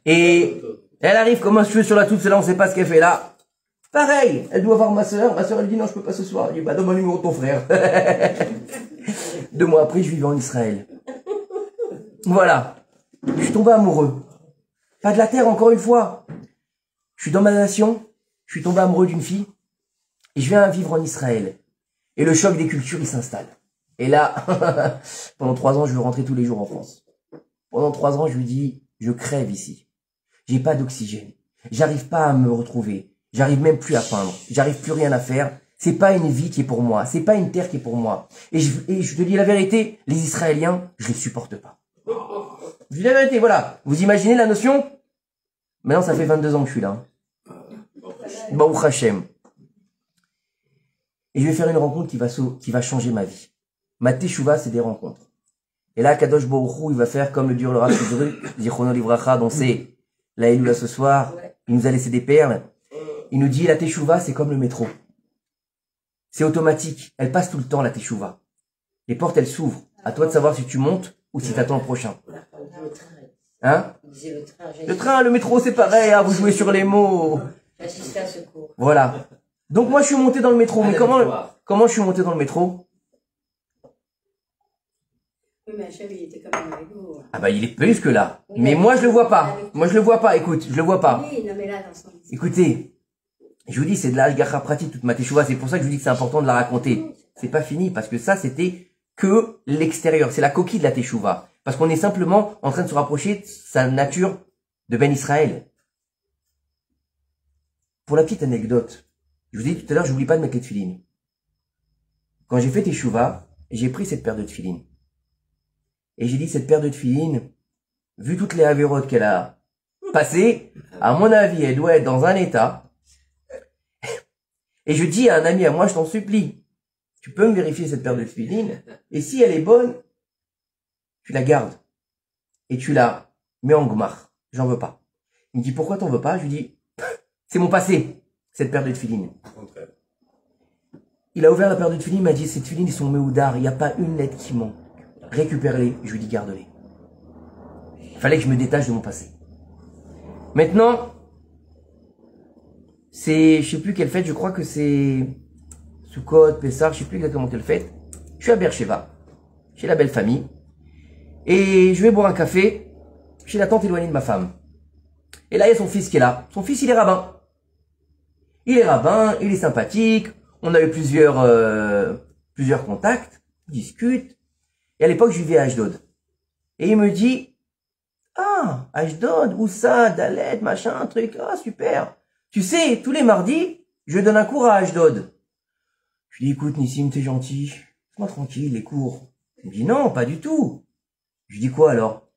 Et elle arrive comme un cheveu sur la touche, là, on sait pas ce qu'elle fait là. Pareil, elle doit voir ma soeur. Ma soeur, elle dit non, je peux pas ce soir. Elle dit, bah, donne-moi le numéro de ton frère. 2 mois après, je vivais en Israël. Voilà. Je suis tombé amoureux. Pas de la terre, encore une fois. Je suis dans ma nation. Je suis tombé amoureux d'une fille. Et je viens vivre en Israël. Et le choc des cultures, il s'installe. Et là, pendant 3 ans, je veux rentrer tous les jours en France. Pendant 3 ans, je lui dis, je crève ici. J'ai pas d'oxygène. J'arrive pas à me retrouver. J'arrive même plus à peindre. J'arrive plus rien à faire. C'est pas une vie qui est pour moi. C'est pas une terre qui est pour moi. Et je te dis la vérité, les Israéliens, je les supporte pas. Je dis la vérité, voilà. Vous imaginez la notion? Maintenant, ça fait 22 ans que je suis là. Baruch Hashem. Et je vais faire une rencontre qui va changer ma vie. Ma teshuva, c'est des rencontres. Et là, Kadosh Baruch Hu, il va faire comme le dit le Rav Shidruk, Zichrono Livracha, dont c'est la Eloula ce soir. Il nous a laissé des perles. Il nous dit, la teshuva, c'est comme le métro. C'est automatique. Elle passe tout le temps, la teshuva. Les portes, elles s'ouvrent. À toi de savoir si tu montes ou si t'attends le prochain. Hein? Le train, le métro, c'est pareil, hein, vous jouez sur les mots. Voilà. Donc moi, je suis monté dans le métro. Mais comment je suis monté dans le métro? Oui, mais Hachem, il était quand même avec vous. Ah bah, il est plus que là. Mais moi, je le vois pas. Moi, je le vois pas. Écoute, je le vois pas. Oui, non, mais là, dans son... Écoutez, je vous dis, c'est de la hashgacha pratique, toute ma teshuva. C'est pour ça que je vous dis que c'est important de la raconter. C'est pas fini, parce que ça, c'était que l'extérieur. C'est la coquille de la teshuva. Parce qu'on est simplement en train de se rapprocher de sa nature de Ben Israël. Pour la petite anecdote, je vous ai dit tout à l'heure, j'oublie pas de mettre les tefilines. Quand j'ai fait teshuva, j'ai pris cette paire de tefilines. Et j'ai dit, cette paire de tefilines, vu toutes les avérotes qu'elle a passées, à mon avis, elle doit être dans un état. Et je dis à un ami à moi, je t'en supplie, tu peux me vérifier cette paire de tefilines, et si elle est bonne, tu la gardes. Et tu la mets en gmar. J'en veux pas. Il me dit, pourquoi t'en veux pas? Je lui dis, c'est mon passé, cette paire de tefilines. Il a ouvert la paire de tefilines, il m'a dit, ces tefilines, ils sont méoudar, il n'y a pas une lettre qui manque. Récupère-les. Je lui dis, garde-les. Il fallait que je me détache de mon passé. Maintenant, c'est, je sais plus quelle fête, je crois que c'est Sukkot, Pessah, je sais plus exactement quelle fête. Je suis à Beersheba, chez la belle famille. Et je vais boire un café chez la tante éloignée de ma femme. Et là, il y a son fils qui est là. Son fils, il est rabbin. Il est rabbin, il est sympathique. On a eu plusieurs contacts. On discute. Et à l'époque, je vivais à Ashdod. Et il me dit, ah, Ashdod, où ça, Dalet, machin, truc, ah, super. Tu sais, tous les mardis, je donne un cours à Ashdod. Je lui dis, écoute, Nissim, t'es gentil. Laisse-moi tranquille, les cours. Il me dit, non, pas du tout. Je dis, quoi alors?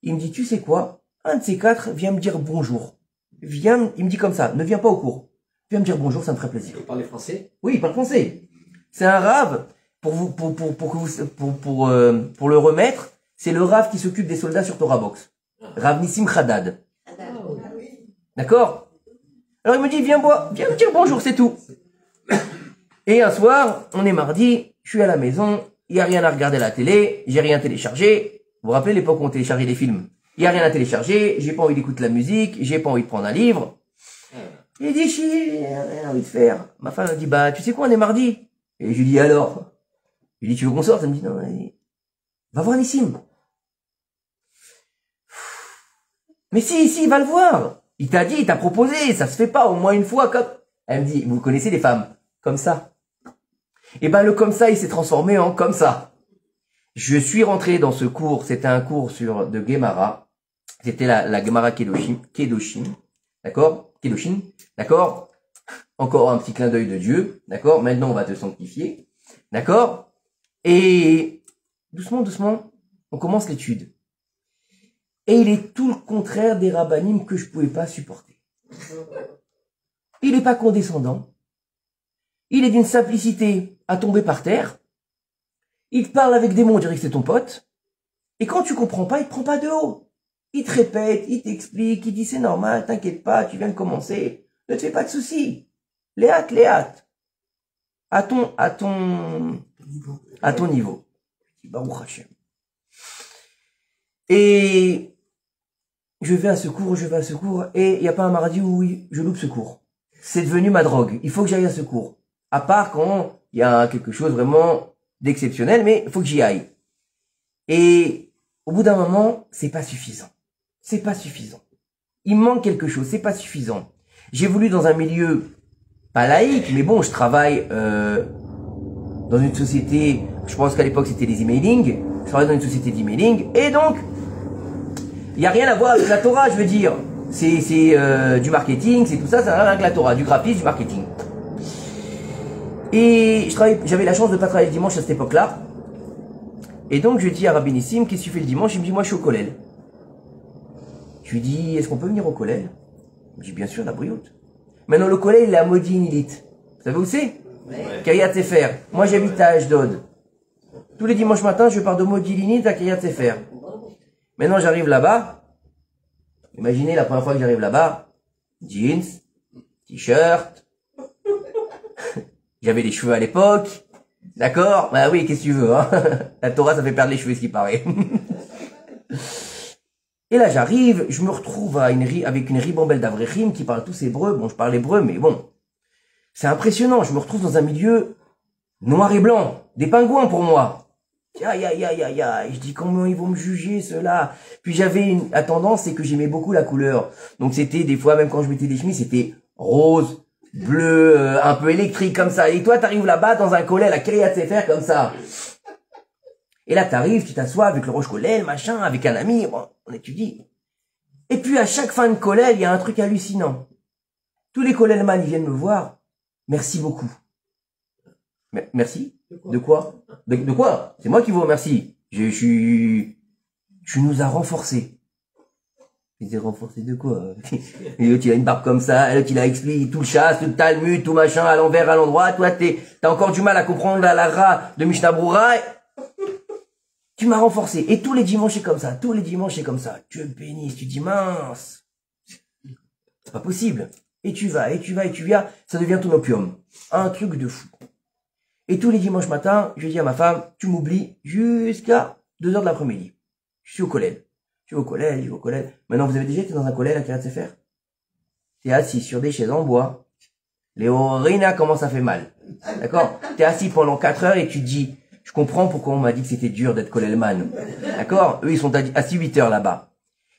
Il me dit, tu sais quoi? Un de ces 4 vient me dire bonjour. Viens, il me dit comme ça, ne viens pas au cours. Viens me dire bonjour, ça me ferait plaisir. Il parlait français? Oui, il parle français. C'est un rave. Pour le remettre, c'est le Rav qui s'occupe des soldats sur Torah Box. Rav Nissim Haddad. D'accord? Alors il me dit, viens me dire bonjour, c'est tout. Et un soir, on est mardi, je suis à la maison, il n'y a rien à regarder à la télé, j'ai rien téléchargé. Vous vous rappelez l'époque où on téléchargeait des films? Il n'y a rien à télécharger, j'ai pas envie d'écouter la musique, j'ai pas envie de prendre un livre. Il dit, j'ai rien envie de faire. Ma femme me dit, bah, tu sais quoi, on est mardi. Et je lui dis, alors? Je lui dis, tu veux qu'on sorte? Elle me dit, non, allez. Va voir Nissim. Mais si, va le voir. Il t'a dit, il t'a proposé, ça se fait pas au moins une fois comme... Elle me dit, vous connaissez les femmes comme ça? Et ben, le comme ça, il s'est transformé en comme ça. Je suis rentré dans ce cours, c'était un cours de Gemara. C'était la Gemara Kedoshim. D'accord? Kedoshim. D'accord? Encore un petit clin d'œil de Dieu. D'accord? Maintenant, on va te sanctifier. D'accord? Et doucement, on commence l'étude. Et il est tout le contraire des rabbinim que je pouvais pas supporter. Il n'est pas condescendant. Il est d'une simplicité à tomber par terre. Il te parle avec des mots, on dirait que c'est ton pote. Et quand tu comprends pas, il te prend pas de haut. Il te répète, il t'explique, il dit c'est normal, t'inquiète pas, tu viens de commencer. Ne te fais pas de soucis. Les hâtes. À ton niveau. Baruch Hashem. Et je vais à ce cours, et il n'y a pas un mardi où je loupe ce cours. C'est devenu ma drogue. Il faut que j'aille à ce cours. À part quand il y a quelque chose vraiment d'exceptionnel, mais il faut que j'y aille. Et au bout d'un moment, c'est pas suffisant. C'est pas suffisant. Il me manque quelque chose, c'est pas suffisant. J'ai voulu dans un milieu pas laïque, mais bon, je travaille dans une société, je pense qu'à l'époque c'était les emailing, je travaille dans une société d'emailing, et donc, il n'y a rien à voir avec la Torah, je veux dire. C'est du marketing, c'est tout ça, ça n'a rien avec la Torah, du graphisme, du marketing. Et j'avais la chance de ne pas travailler le dimanche à cette époque-là. Et donc je dis à Rabbi Nissim, qu'est-ce que tu fais le dimanche? Il me dit, moi je suis au Kollel. Je lui dis, est-ce qu'on peut venir au Kollel? Il me dit, bien sûr, la brioute. Maintenant le Kollel, il est à Modi-Nilit. Vous savez où c'est? Kiryat Sefer. Moi j'habite à Ashdod. Tous les dimanches matins, je pars de Modi-Nilit à Kiryat Sefer. Maintenant j'arrive là-bas. Imaginez la première fois que j'arrive là-bas. Jeans, t-shirt. J'avais les cheveux à l'époque. D'accord? Bah oui, qu'est-ce que tu veux, hein? La Torah, ça fait perdre les cheveux, ce qui paraît. Et là, j'arrive, je me retrouve avec une ribambelle d'Avrechim qui parlent tous hébreu. Bon, je parle hébreu, mais bon. C'est impressionnant. Je me retrouve dans un milieu noir et blanc. Des pingouins pour moi. Aïe, aïe, aïe, aïe, aïe. Je dis, comment ils vont me juger, ceux-là? Puis j'avais la tendance, c'est que j'aimais beaucoup la couleur. Donc c'était, des fois, même quand je mettais des chemises, c'était rose, bleu, un peu électrique comme ça. Et toi, t'arrives là-bas dans un kollel à Kiryat Sefer comme ça. Et là, t'arrives, tu t'assois avec le roche kollel, machin, avec un ami, bon, on étudie. Et puis à chaque fin de kollel, il y a un truc hallucinant. Tous les kollelman, ils viennent me voir. Merci beaucoup. Merci? De quoi? De quoi? C'est moi qui vous remercie. Tu nous as renforcés. Il s'est renforcé de quoi? Et l'autre, il a une barbe comme ça, l'autre, il a expliqué tout le chasse, tout le Talmud, tout machin, à l'envers, à l'endroit. Toi, t'as encore du mal à comprendre la ra de Mishnah Brura. Tu m'as renforcé. Et tous les dimanches, c'est comme ça. Tous les dimanches, c'est comme ça. Dieu bénisse. Tu dis, mince. C'est pas possible. Et tu vas, et tu vas, et tu viens. Ça devient ton opium. Un truc de fou. Et tous les dimanches matin, je dis à ma femme, tu m'oublies jusqu'à 2h de l'après-midi. Je suis au kollel. Je suis au kollel. Maintenant, vous avez déjà été dans un kollel à Kiryat Sefer? T'es assis sur des chaises en bois. Léorina, comment ça fait mal. D'accord? T'es assis pendant 4 heures et tu te dis, je comprends pourquoi on m'a dit que c'était dur d'être kollelman. D'accord? Eux, ils sont assis 8 heures là-bas.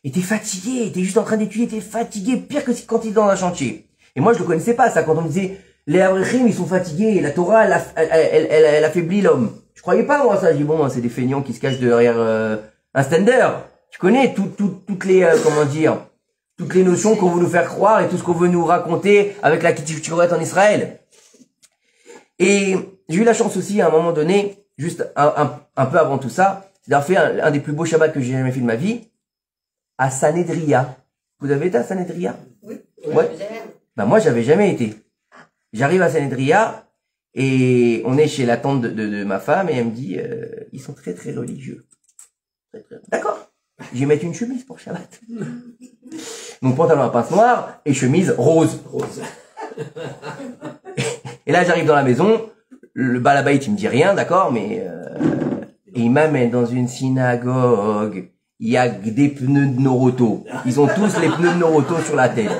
Et t'es fatigué, t'es juste en train d'étudier, t'es fatigué, pire que quand t'es dans un chantier. Et moi, je le connaissais pas, ça, quand on me disait, les Avrechim, ils sont fatigués, la Torah, elle affaiblit l'homme. Je croyais pas, moi, ça. Je dis, bon, c'est des feignants qui se cachent derrière un stander. Tu connais toutes les, comment dire, toutes les notions qu'on veut nous faire croire et tout ce qu'on veut nous raconter avec la kittichouret en Israël. Et j'ai eu la chance aussi, à un moment donné, juste un peu avant tout ça, c'est d'avoir fait un des plus beaux Shabbats que j'ai jamais fait de ma vie, à Sanedria. Vous avez été à Sanedria? Oui. Ouais. Ben moi, j'avais jamais été. J'arrive à Sanedria et on est chez la tante de ma femme et elle me dit, ils sont très très religieux. D'accord. Je vais mettre une chemise pour Shabbat. Donc pantalon à pince noire et chemise rose. Et là, j'arrive dans la maison. Le balabait, il me dit rien, d'accord, mais et il m'amène dans une synagogue. Il y a des pneus de Noroto. Ils ont tous les pneus de Noroto sur la tête.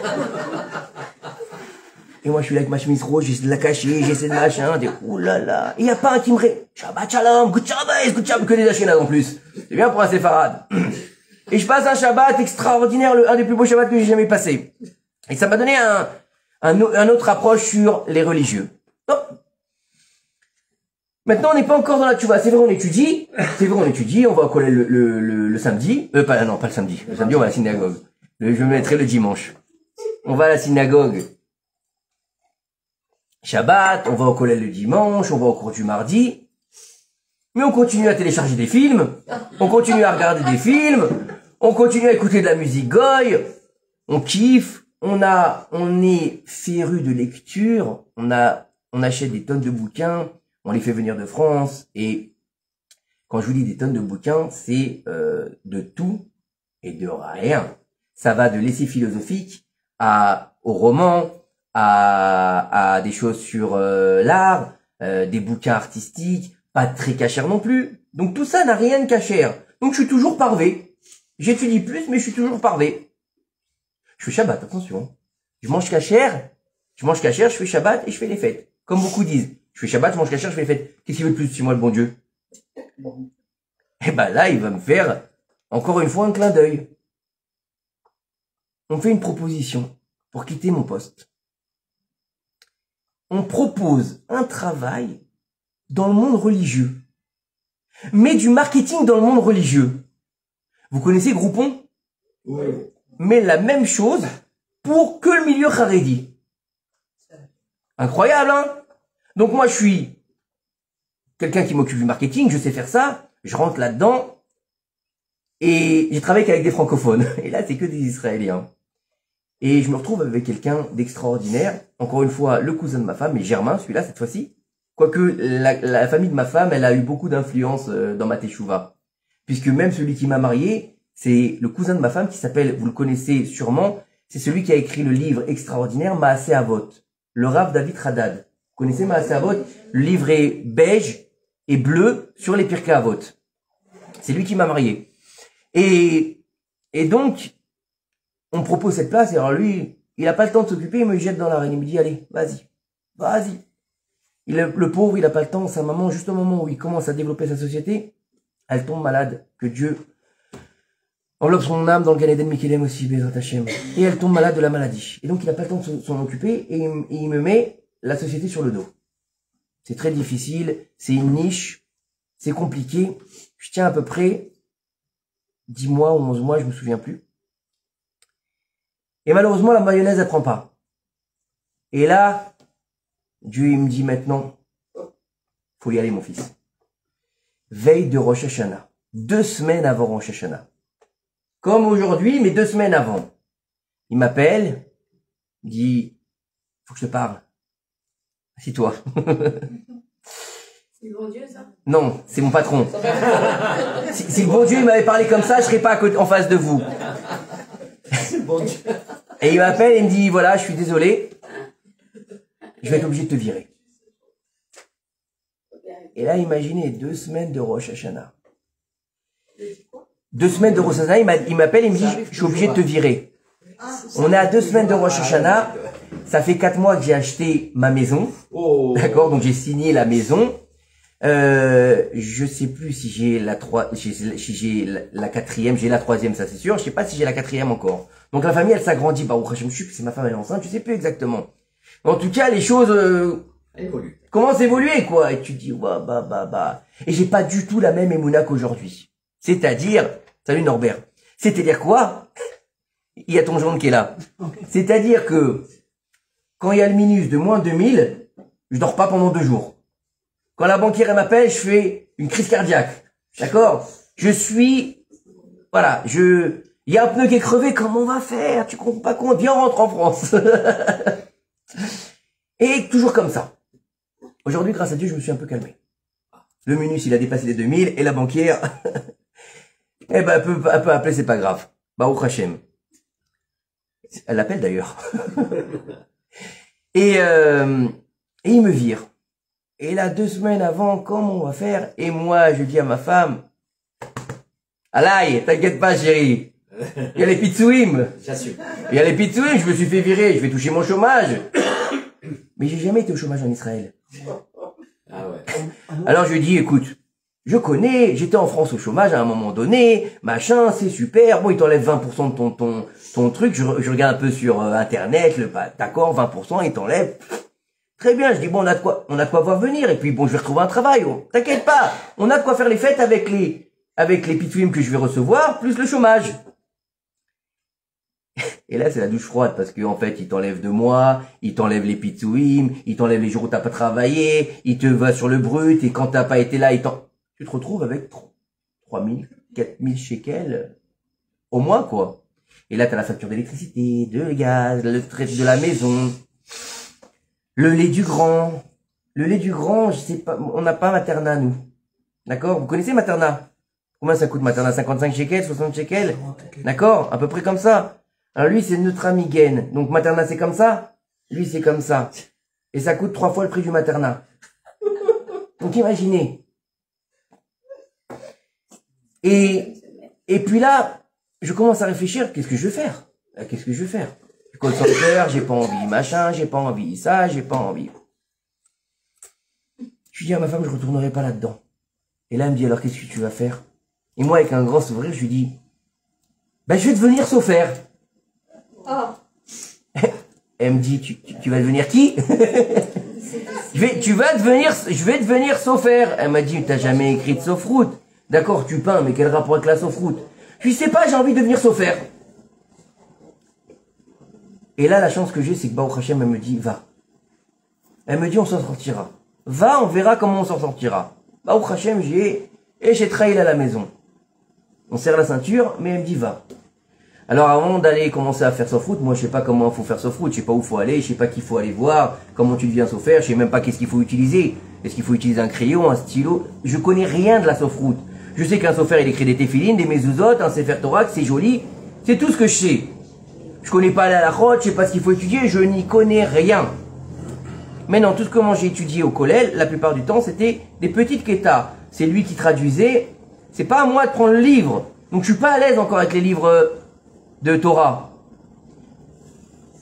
Et moi, je suis là avec ma chemise rose, j'essaie de la cacher, j'essaie de machin, oulala. Et il y a pas un qui me Shabbat Shalom, good Shabbat, que des Ashkénazes en plus. C'est bien pour un séfarade. Et je passe un Shabbat extraordinaire, un des plus beaux Shabbats que j'ai jamais passé. Et ça m'a donné un autre approche sur les religieux. Oh. Maintenant, on n'est pas encore dans la tchouva. C'est vrai, on étudie, on va au collège le samedi. Pas le samedi. Le samedi, on va à la synagogue. Je me mettrai le dimanche. On va à la synagogue. Shabbat, on va au collège le dimanche, on va au cours du mardi. Mais on continue à télécharger des films, on continue à regarder des films, On continue à écouter de la musique goy, on kiffe, on est féru de lecture, on achète des tonnes de bouquins, on les fait venir de France, et quand je vous dis des tonnes de bouquins, c'est de tout et de rien. Ça va de l'essai philosophique au roman, à des choses sur l'art, des bouquins artistiques, pas très cachers non plus. Donc tout ça n'a rien de cachère. Donc je suis toujours parvé. J'étudie plus, mais je suis toujours parvé. Je fais Shabbat, attention. Je mange cachère, je fais Shabbat et je fais les fêtes. Comme beaucoup disent. Je fais Shabbat, je mange cachère, je fais les fêtes. Qu'est-ce qu'il veut de plus, si moi le bon Dieu? Et ben là, il va me faire, encore une fois, un clin d'œil. On me fait une proposition pour quitter mon poste. On propose un travail dans le monde religieux. Mais du marketing dans le monde religieux. Vous connaissez Groupon? Oui. Mais la même chose pour que le milieu Haredi. Incroyable, hein? Donc moi, je suis quelqu'un qui m'occupe du marketing, je sais faire ça, je rentre là-dedans, et j'ai travaillé qu'avec des francophones. Et là, c'est que des Israéliens. Et je me retrouve avec quelqu'un d'extraordinaire. Encore une fois, le cousin de ma femme, mais Germain, celui-là, cette fois-ci. Quoique, la famille de ma femme, elle a eu beaucoup d'influence dans ma teshuva. Puisque même celui qui m'a marié, c'est le cousin de ma femme qui s'appelle, vous le connaissez sûrement, c'est celui qui a écrit le livre extraordinaire Maaseh Avot. Le Rav David Haddad. Vous connaissez Maaseh Avot? Le livre est beige et bleu sur les Pirkei Avot. C'est lui qui m'a marié. Et donc, on me propose cette place, et alors lui, il a pas le temps de s'occuper, il me jette dans l'arène, il me dit, allez, vas-y. Le pauvre, il a pas le temps, sa maman, juste au moment où il commence à développer sa société, elle tombe malade, que Dieu enveloppe son âme dans le Gan Eden Mikelem aussi, Bezrat Hashem. Et elle tombe malade de la maladie. Et donc, il a pas le temps de s'en occuper, et il me met la société sur le dos. C'est très difficile, c'est une niche, c'est compliqué. Je tiens à peu près 10 mois ou 11 mois, je me souviens plus. Et malheureusement, la mayonnaise, elle prend pas. Et là, Dieu, il me dit maintenant, faut y aller, mon fils. Veille de Rosh Hashanah. 2 semaines avant Rosh Hashanah. Comme aujourd'hui, mais 2 semaines avant. Il m'appelle, il dit, faut que je te parle. Assis-toi. C'est le bon Dieu, ça? Non, c'est mon patron. Si le bon Dieu, il m'avait parlé comme ça, je serais pas à côté, en face de vous. C'est le bon Dieu. Et il m'appelle et il me dit, voilà, je suis désolé. Je vais être obligé de te virer. Et là, imaginez, 2 semaines de Rosh Hashanah. 2 semaines de Rosh Hashanah, il m'appelle et il me dit, je suis obligé de te virer. On est à 2 semaines de Rosh Hashanah. Ça fait 4 mois que j'ai acheté ma maison. Oh. D'accord, donc j'ai signé la maison. Je sais plus si j'ai la 4e, j'ai la 3e, ça c'est sûr. Je sais pas si j'ai la 4e encore. Donc la famille, elle s'agrandit. Bah, c'est ma femme, elle est enceinte, je sais plus exactement. En tout cas, les choses commencent à évoluer, quoi. Et tu te dis, bah. Et j'ai pas du tout la même émouna qu'aujourd'hui. C'est-à-dire, salut Norbert. C'est-à-dire quoi? Il y a ton jaune qui est là. C'est-à-dire que, quand il y a le minus de moins 2000, je dors pas pendant 2 jours. Quand la banquière elle m'appelle, je fais une crise cardiaque. D'accord? Voilà, il y a un pneu qui est crevé, comment on va faire? Tu comprends pas compte? Viens, on rentre en France. Et toujours comme ça. Aujourd'hui, grâce à Dieu, je me suis un peu calmé. Le minus, il a dépassé les 2000, et la banquière, eh ben, elle peut appeler, c'est pas grave. Baruch Hashem. Elle l'appelle d'ailleurs. Et il me vire. Et là, 2 semaines avant, comment on va faire? Et moi, je dis à ma femme, Alaï, t'inquiète pas, chérie. Il y a les pitsouim. J'assume. Il y a les pitsouim, je me suis fait virer, je vais toucher mon chômage. Mais j'ai jamais été au chômage en Israël. Ah ouais. Alors je lui dis, écoute, je connais, j'étais en France au chômage à un moment donné, machin, c'est super, bon, il t'enlève 20% de ton truc, je regarde un peu sur Internet, d'accord, 20%, il t'enlève. Très bien, je dis, bon, on a de quoi voir venir, et puis bon, je vais retrouver un travail, oh. T'inquiète pas, on a de quoi faire les fêtes avec les pitouim que je vais recevoir, plus le chômage. Et là, c'est la douche froide, parce qu'en fait, il t'enlève 2 mois, il t'enlève les pitouim, il t'enlève les jours où t'as pas travaillé, il te va sur le brut, et quand t'as pas été là, tu te retrouves avec 3000, 4000 shekels au moins, quoi. Et là, t'as la facture d'électricité, de gaz, le trait de la maison, le lait du grand. Le lait du grand, je sais pas, on n'a pas Materna, nous. D'accord? Vous connaissez Materna? Combien ça coûte Materna? 55 shekels, 60 shekels? D'accord? À peu près comme ça. Alors lui, c'est Nutramigène. Donc Materna, c'est comme ça. Lui, c'est comme ça. Et ça coûte 3 fois le prix du Materna. Donc imaginez. Et puis là, je commence à réfléchir, qu'est-ce que je vais faire? Qu'est-ce que je vais faire? Je concentre, j'ai pas envie, machin, j'ai pas envie, ça, j'ai pas envie. Je lui dis à ma femme, je retournerai pas là-dedans. Et là, elle me dit, alors qu'est-ce que tu vas faire? Et moi, avec un grand sourire, je lui dis, ben, je vais devenir chauffeur. Oh. Elle me dit, tu vas devenir qui? Je vais devenir chauffeur. Elle m'a dit, t'as jamais écrit de sauf-route. D'accord, tu peins, mais quel rapport avec la sauf-route? Je lui sais pas, j'ai envie de devenir chauffeur. Et là, la chance que j'ai, c'est que Baruch Hashem, elle me dit, va. Elle me dit, on s'en sortira. Va, on verra comment on s'en sortira. Baruch Hashem, j'ai trahi à la maison. On serre la ceinture, mais elle me dit, va. Alors, avant d'aller commencer à faire sauf-route, moi, je sais pas comment il faut faire sauf-route, je sais pas où il faut aller, je sais pas qui faut aller voir, comment tu deviens sauf-faire, je sais même pas qu'est-ce qu'il faut utiliser. Est-ce qu'il faut utiliser un crayon, un stylo? Je connais rien de la sauf-route. Je sais qu'un sauf-faire, il écrit des téphilines, des mezuzot, un sefer Torah, c'est joli. C'est tout ce que je sais. Je connais pas la halachot, je sais pas ce qu'il faut étudier, je n'y connais rien. Maintenant, tout ce que moi j'ai étudié au collège, la plupart du temps, c'était des petites kétas. C'est lui qui traduisait. C'est pas à moi de prendre le livre. Donc je suis pas à l'aise encore avec les livres de Torah.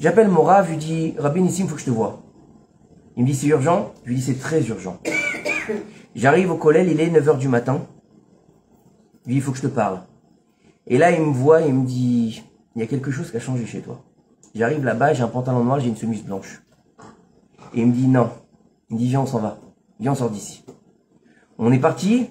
J'appelle mon Rav, je lui dis, Rabbi Nissim, faut que je te vois. Il me dit, c'est urgent? Je lui dis, c'est très urgent. J'arrive au collège, il est 9h du matin. Je lui dis, il faut que je te parle. Et là, il me voit, il me dit, il y a quelque chose qui a changé chez toi. J'arrive là-bas, j'ai un pantalon noir, j'ai une chemise blanche. Et il me dit non. Il me dit viens, on s'en va. Viens, on sort d'ici. On est parti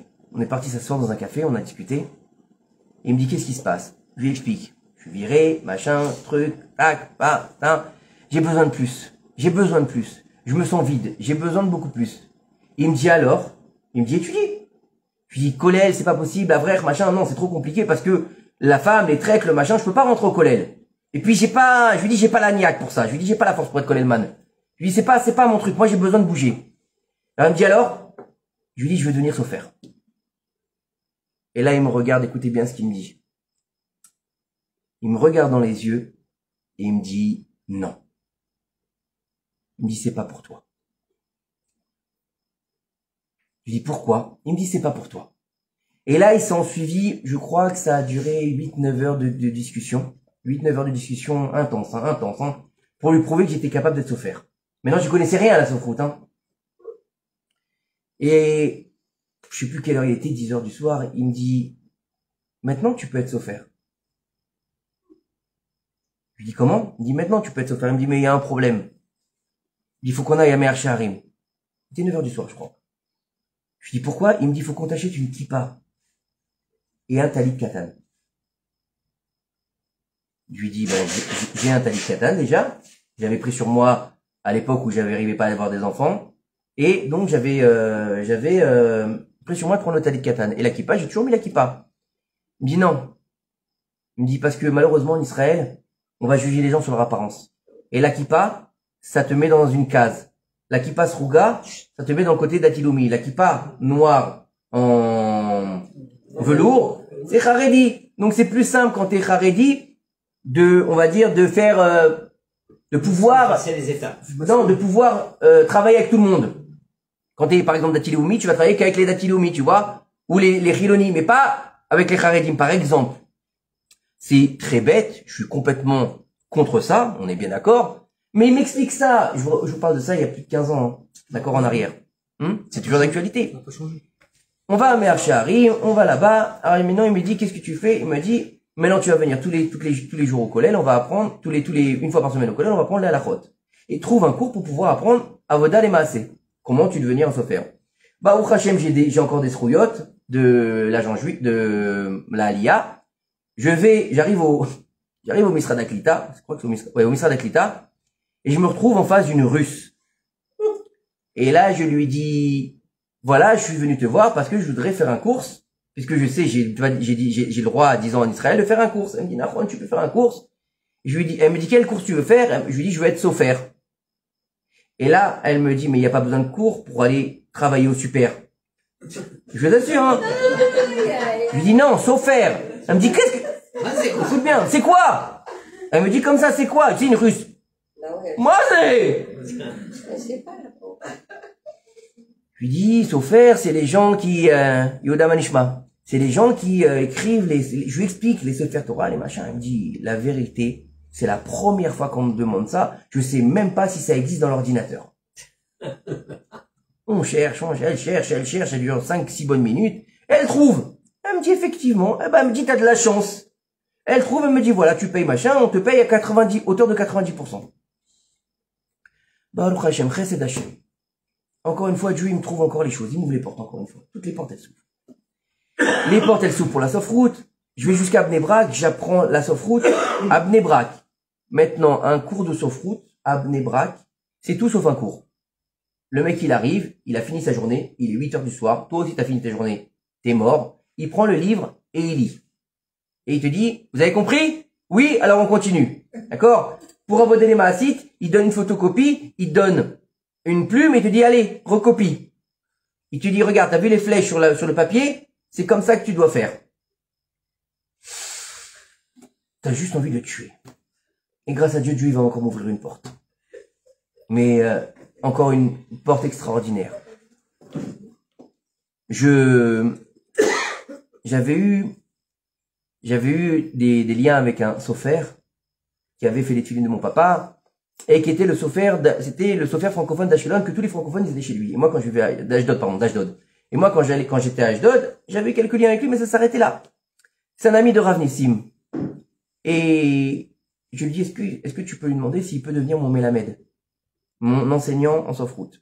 s'asseoir dans un café, on a discuté. Et il me dit qu'est-ce qui se passe? Je lui explique. Je suis viré, machin, truc, tac, tac. J'ai besoin de plus. J'ai besoin de plus. Je me sens vide. J'ai besoin de beaucoup plus. Il me dit alors? Il me dit étudie. Je lui dis collège, c'est pas possible, frère, machin, non, c'est trop compliqué parce que la femme, les traites, le machin, je peux pas rentrer au collège. Et puis je lui dis j'ai pas la niaque pour ça. Je lui dis j'ai pas la force pour être collège-man. Je lui dis, c'est pas mon truc. Moi, j'ai besoin de bouger. Alors, il me dit, alors? Je lui dis, je veux devenir chauffeur. Et là, il me regarde, écoutez bien ce qu'il me dit. Il me regarde dans les yeux et il me dit, non. Il me dit, c'est pas pour toi. Je lui dis, pourquoi? Il me dit, c'est pas pour toi. Et là, il s'en suivi, je crois que ça a duré 8-9 heures de discussion. 8-9 heures de discussion intense, pour lui prouver que j'étais capable d'être chauffeur. Maintenant, je connaissais rien à la sauf-route, Et, je sais plus quelle heure il était, 10 heures du soir, il me dit, maintenant, tu peux être chauffeur. Je lui dis, comment? Il me dit, maintenant, tu peux être chauffeur. Il me dit, mais il y a un problème. Il faut qu'on aille à Me'ar She'arim. C'était 9 heures du soir, je crois. Je lui dis, pourquoi? Il me dit, il faut qu'on t'achète une kippa. Et un talit katan. Je lui dis, ben, j'ai un talit katan, déjà. J'avais pris sur moi, à l'époque où j'arrivais pas à avoir des enfants. Et donc, j'avais pris sur moi de prendre le talit katan. Et la kippa, j'ai toujours mis la kippa. Il me dit non. Il me dit parce que malheureusement, en Israël, on va juger les gens sur leur apparence. Et la kippa, ça te met dans une case. La kippa sruga, ça te met dans le côté d'Atiloumi. La kippa noire en velours, c'est Haredi. Donc, c'est plus simple quand t'es Haredi on va dire, de faire, de pouvoir, de pouvoir travailler avec tout le monde. Quand tu es par exemple d'Atiloumi, tu vas travailler qu'avec les d'Atiloumi, tu vois, ou les Chiloni, mais pas avec les Haredim, par exemple. C'est très bête, je suis complètement contre ça, on est bien d'accord, mais il m'explique ça, je vous parle de ça il y a plus de 15 ans, d'accord, en arrière. C'est toujours d'actualité. On va à Me'ar She'arim, on va là-bas, alors maintenant il me dit, qu'est-ce que tu fais? Il me dit, maintenant tu vas venir tous les jours au collège, on va apprendre, une fois par semaine au collège, on va apprendre la halachot. Et trouve un cours pour pouvoir apprendre Avoda et Maaseh. Comment tu devenir un chauffeur? Bah, au Hachem, j'ai encore des srouillottes de l'agent juif, de la Aliyah. J'arrive au Misra d'Aklita, je crois que c'est au Misra d'Aklita, et je me retrouve en face d'une Russe. Et là, je lui dis, voilà, je suis venu te voir parce que je voudrais faire un cours puisque je sais, j'ai le droit à 10 ans en Israël de faire un cours. Elle me dit, Nahon, tu peux faire un cours. Elle me dit, quel cours tu veux faire? Je lui dis, je veux être sofer. Et là, elle me dit, mais il n'y a pas besoin de cours pour aller travailler au super. Je vous assure, hein. Je lui dis, non, sofer. Elle me dit, qu'est-ce que... Écoute bien, c'est quoi? Elle me dit comme ça, c'est quoi? C'est une russe. Moi, c'est... Je lui dis, sofer, c'est les gens qui... Yoda Manishma. C'est les gens qui écrivent je lui explique les Sefer Torah, les machins. Elle me dit, la vérité, c'est la première fois qu'on me demande ça. Je sais même pas si ça existe dans l'ordinateur. Elle cherche, elle dure 5-6 bonnes minutes. Elle trouve. Elle me dit, effectivement, elle me dit, t'as de la chance. Elle trouve, elle me dit, voilà, tu payes machin, on te paye à hauteur de 90%. Baruch Hashem, Chesed Hashem. Encore une fois, Dieu, il me trouve encore les choses. Il m'ouvre les portes encore une fois. Toutes les portes, elles s'ouvrent. Les portes, elles s'ouvrent pour la Sofroute. Je vais jusqu'à Bnei Brak, j'apprends la Sofroute à Bnei Brak. Maintenant, un cours de Sofroute à Bnei Brak, c'est tout sauf un cours. Le mec, il arrive, il a fini sa journée, il est 8 heures du soir. Toi aussi, t'as fini ta journée, t'es mort. Il prend le livre et il lit. Et il te dit, vous avez compris? Oui, alors on continue. D'accord? Pour avoder les maasites, il donne une photocopie, il donne une plume et il te dit, allez, recopie. Il te dit, regarde, t'as vu les flèches sur le papier? C'est comme ça que tu dois faire. T'as juste envie de tuer. Et grâce à Dieu, Dieu il va encore m'ouvrir une porte. Mais encore une porte extraordinaire. J'avais eu des liens avec un sofer qui avait fait l'étude de mon papa et qui était c'était le sofer francophone d'Ashkelon, que tous les francophones ils étaient chez lui. Et moi quand je vivais d'Ashdod. Et moi quand j'étais à Ashdod, j'avais quelques liens avec lui, mais ça s'arrêtait là. C'est un ami de Rav Nissim. Et je lui dis, est-ce que tu peux lui demander s'il peut devenir mon Mélamed, mon enseignant en Sofroute.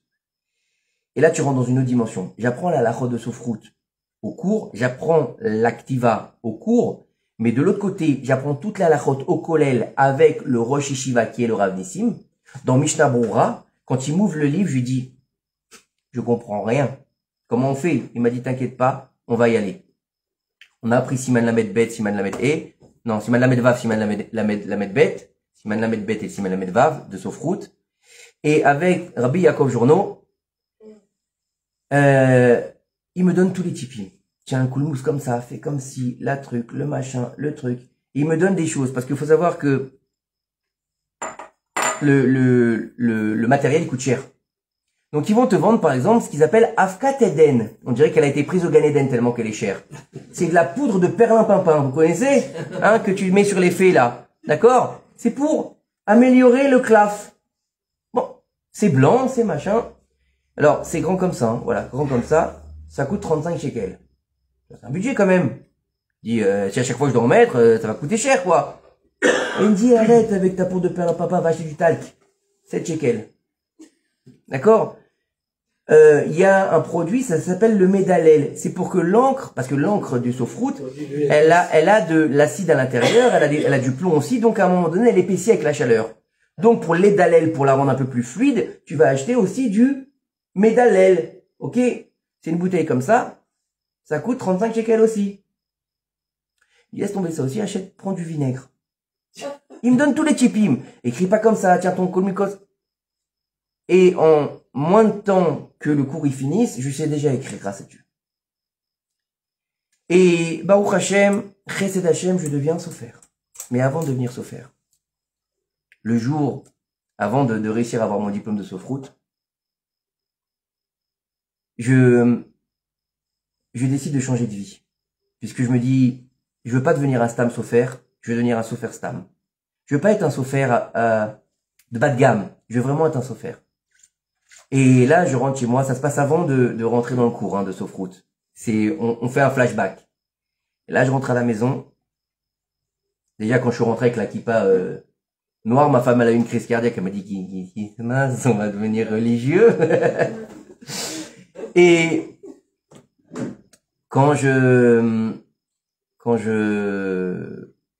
Et là tu rentres dans une autre dimension. J'apprends la halachot de Sofroute au cours, j'apprends l'activa au cours, mais de l'autre côté, j'apprends toute la halachot au kollel avec le Rosh Yeshiva qui est le Rav Nissim. Dans Mishnah Brura, quand il m'ouvre le livre, je lui dis, je comprends rien. Comment on fait? Il m'a dit, t'inquiète pas, on va y aller. On a appris Siman Lamed Bet, Siman Lamed E, non, Siman Lamed Vav, Siman Lamed Bet, Siman Lamed Bet et Siman Lamed Vav de Sofroute. Et avec Rabbi Yaakov Journo, il me donne tous les tipis. Tiens, un coup de mousse comme ça, fait comme si, la truc, le machin, le truc. Et il me donne des choses, parce qu'il faut savoir que le matériel coûte cher. Donc ils vont te vendre par exemple ce qu'ils appellent Afkat Eden. On dirait qu'elle a été prise au Gan Eden tellement qu'elle est chère. C'est de la poudre de perlimpinpin, vous connaissez? Hein, que tu mets sur les fées là. D'accord? C'est pour améliorer le claf. Bon, c'est blanc, c'est machin. Alors, c'est grand comme ça, hein, voilà, grand comme ça. Ça coûte 35 shekels. C'est un budget quand même. Il dit, si à chaque fois que je dois en mettre, ça va coûter cher quoi. Et il me dit, arrête avec ta poudre de perlimpinpin, va acheter du talc. 7 shekels. D'accord? Il y a un produit, ça s'appelle le médalel. C'est pour que l'encre, parce que l'encre du Sofroute, elle a de l'acide à l'intérieur, elle a du plomb aussi, donc à un moment donné, elle épaissit avec la chaleur. Donc pour l'édalel, pour la rendre un peu plus fluide, tu vas acheter aussi du médalel. Ok? C'est une bouteille comme ça, ça coûte 35 shekels aussi. Il laisse tomber ça aussi, prends du vinaigre. Il me donne tous les tipim. Écris pas comme ça, tiens ton colmicos. Et en moins de temps que le cours y finisse, je sais déjà écrire grâce à Dieu. Et Baruch Hashem, Chesed Hashem, je deviens sofer. Mais avant de devenir sofer, le jour avant de réussir à avoir mon diplôme de sofroute, je décide de changer de vie. Puisque je me dis, je veux pas devenir un stam sofer, je veux devenir un sofer stam. Je veux pas être un sofer de bas de gamme, je veux vraiment être un sofer. Et là, je rentre chez moi, ça se passe avant de rentrer dans le cours hein, de Sofroute. On fait un flashback. Et là, je rentre à la maison. Déjà, quand je suis rentré avec la kippa noire, ma femme, elle a eu une crise cardiaque. Elle m'a dit, mince, on va devenir religieux. Et quand je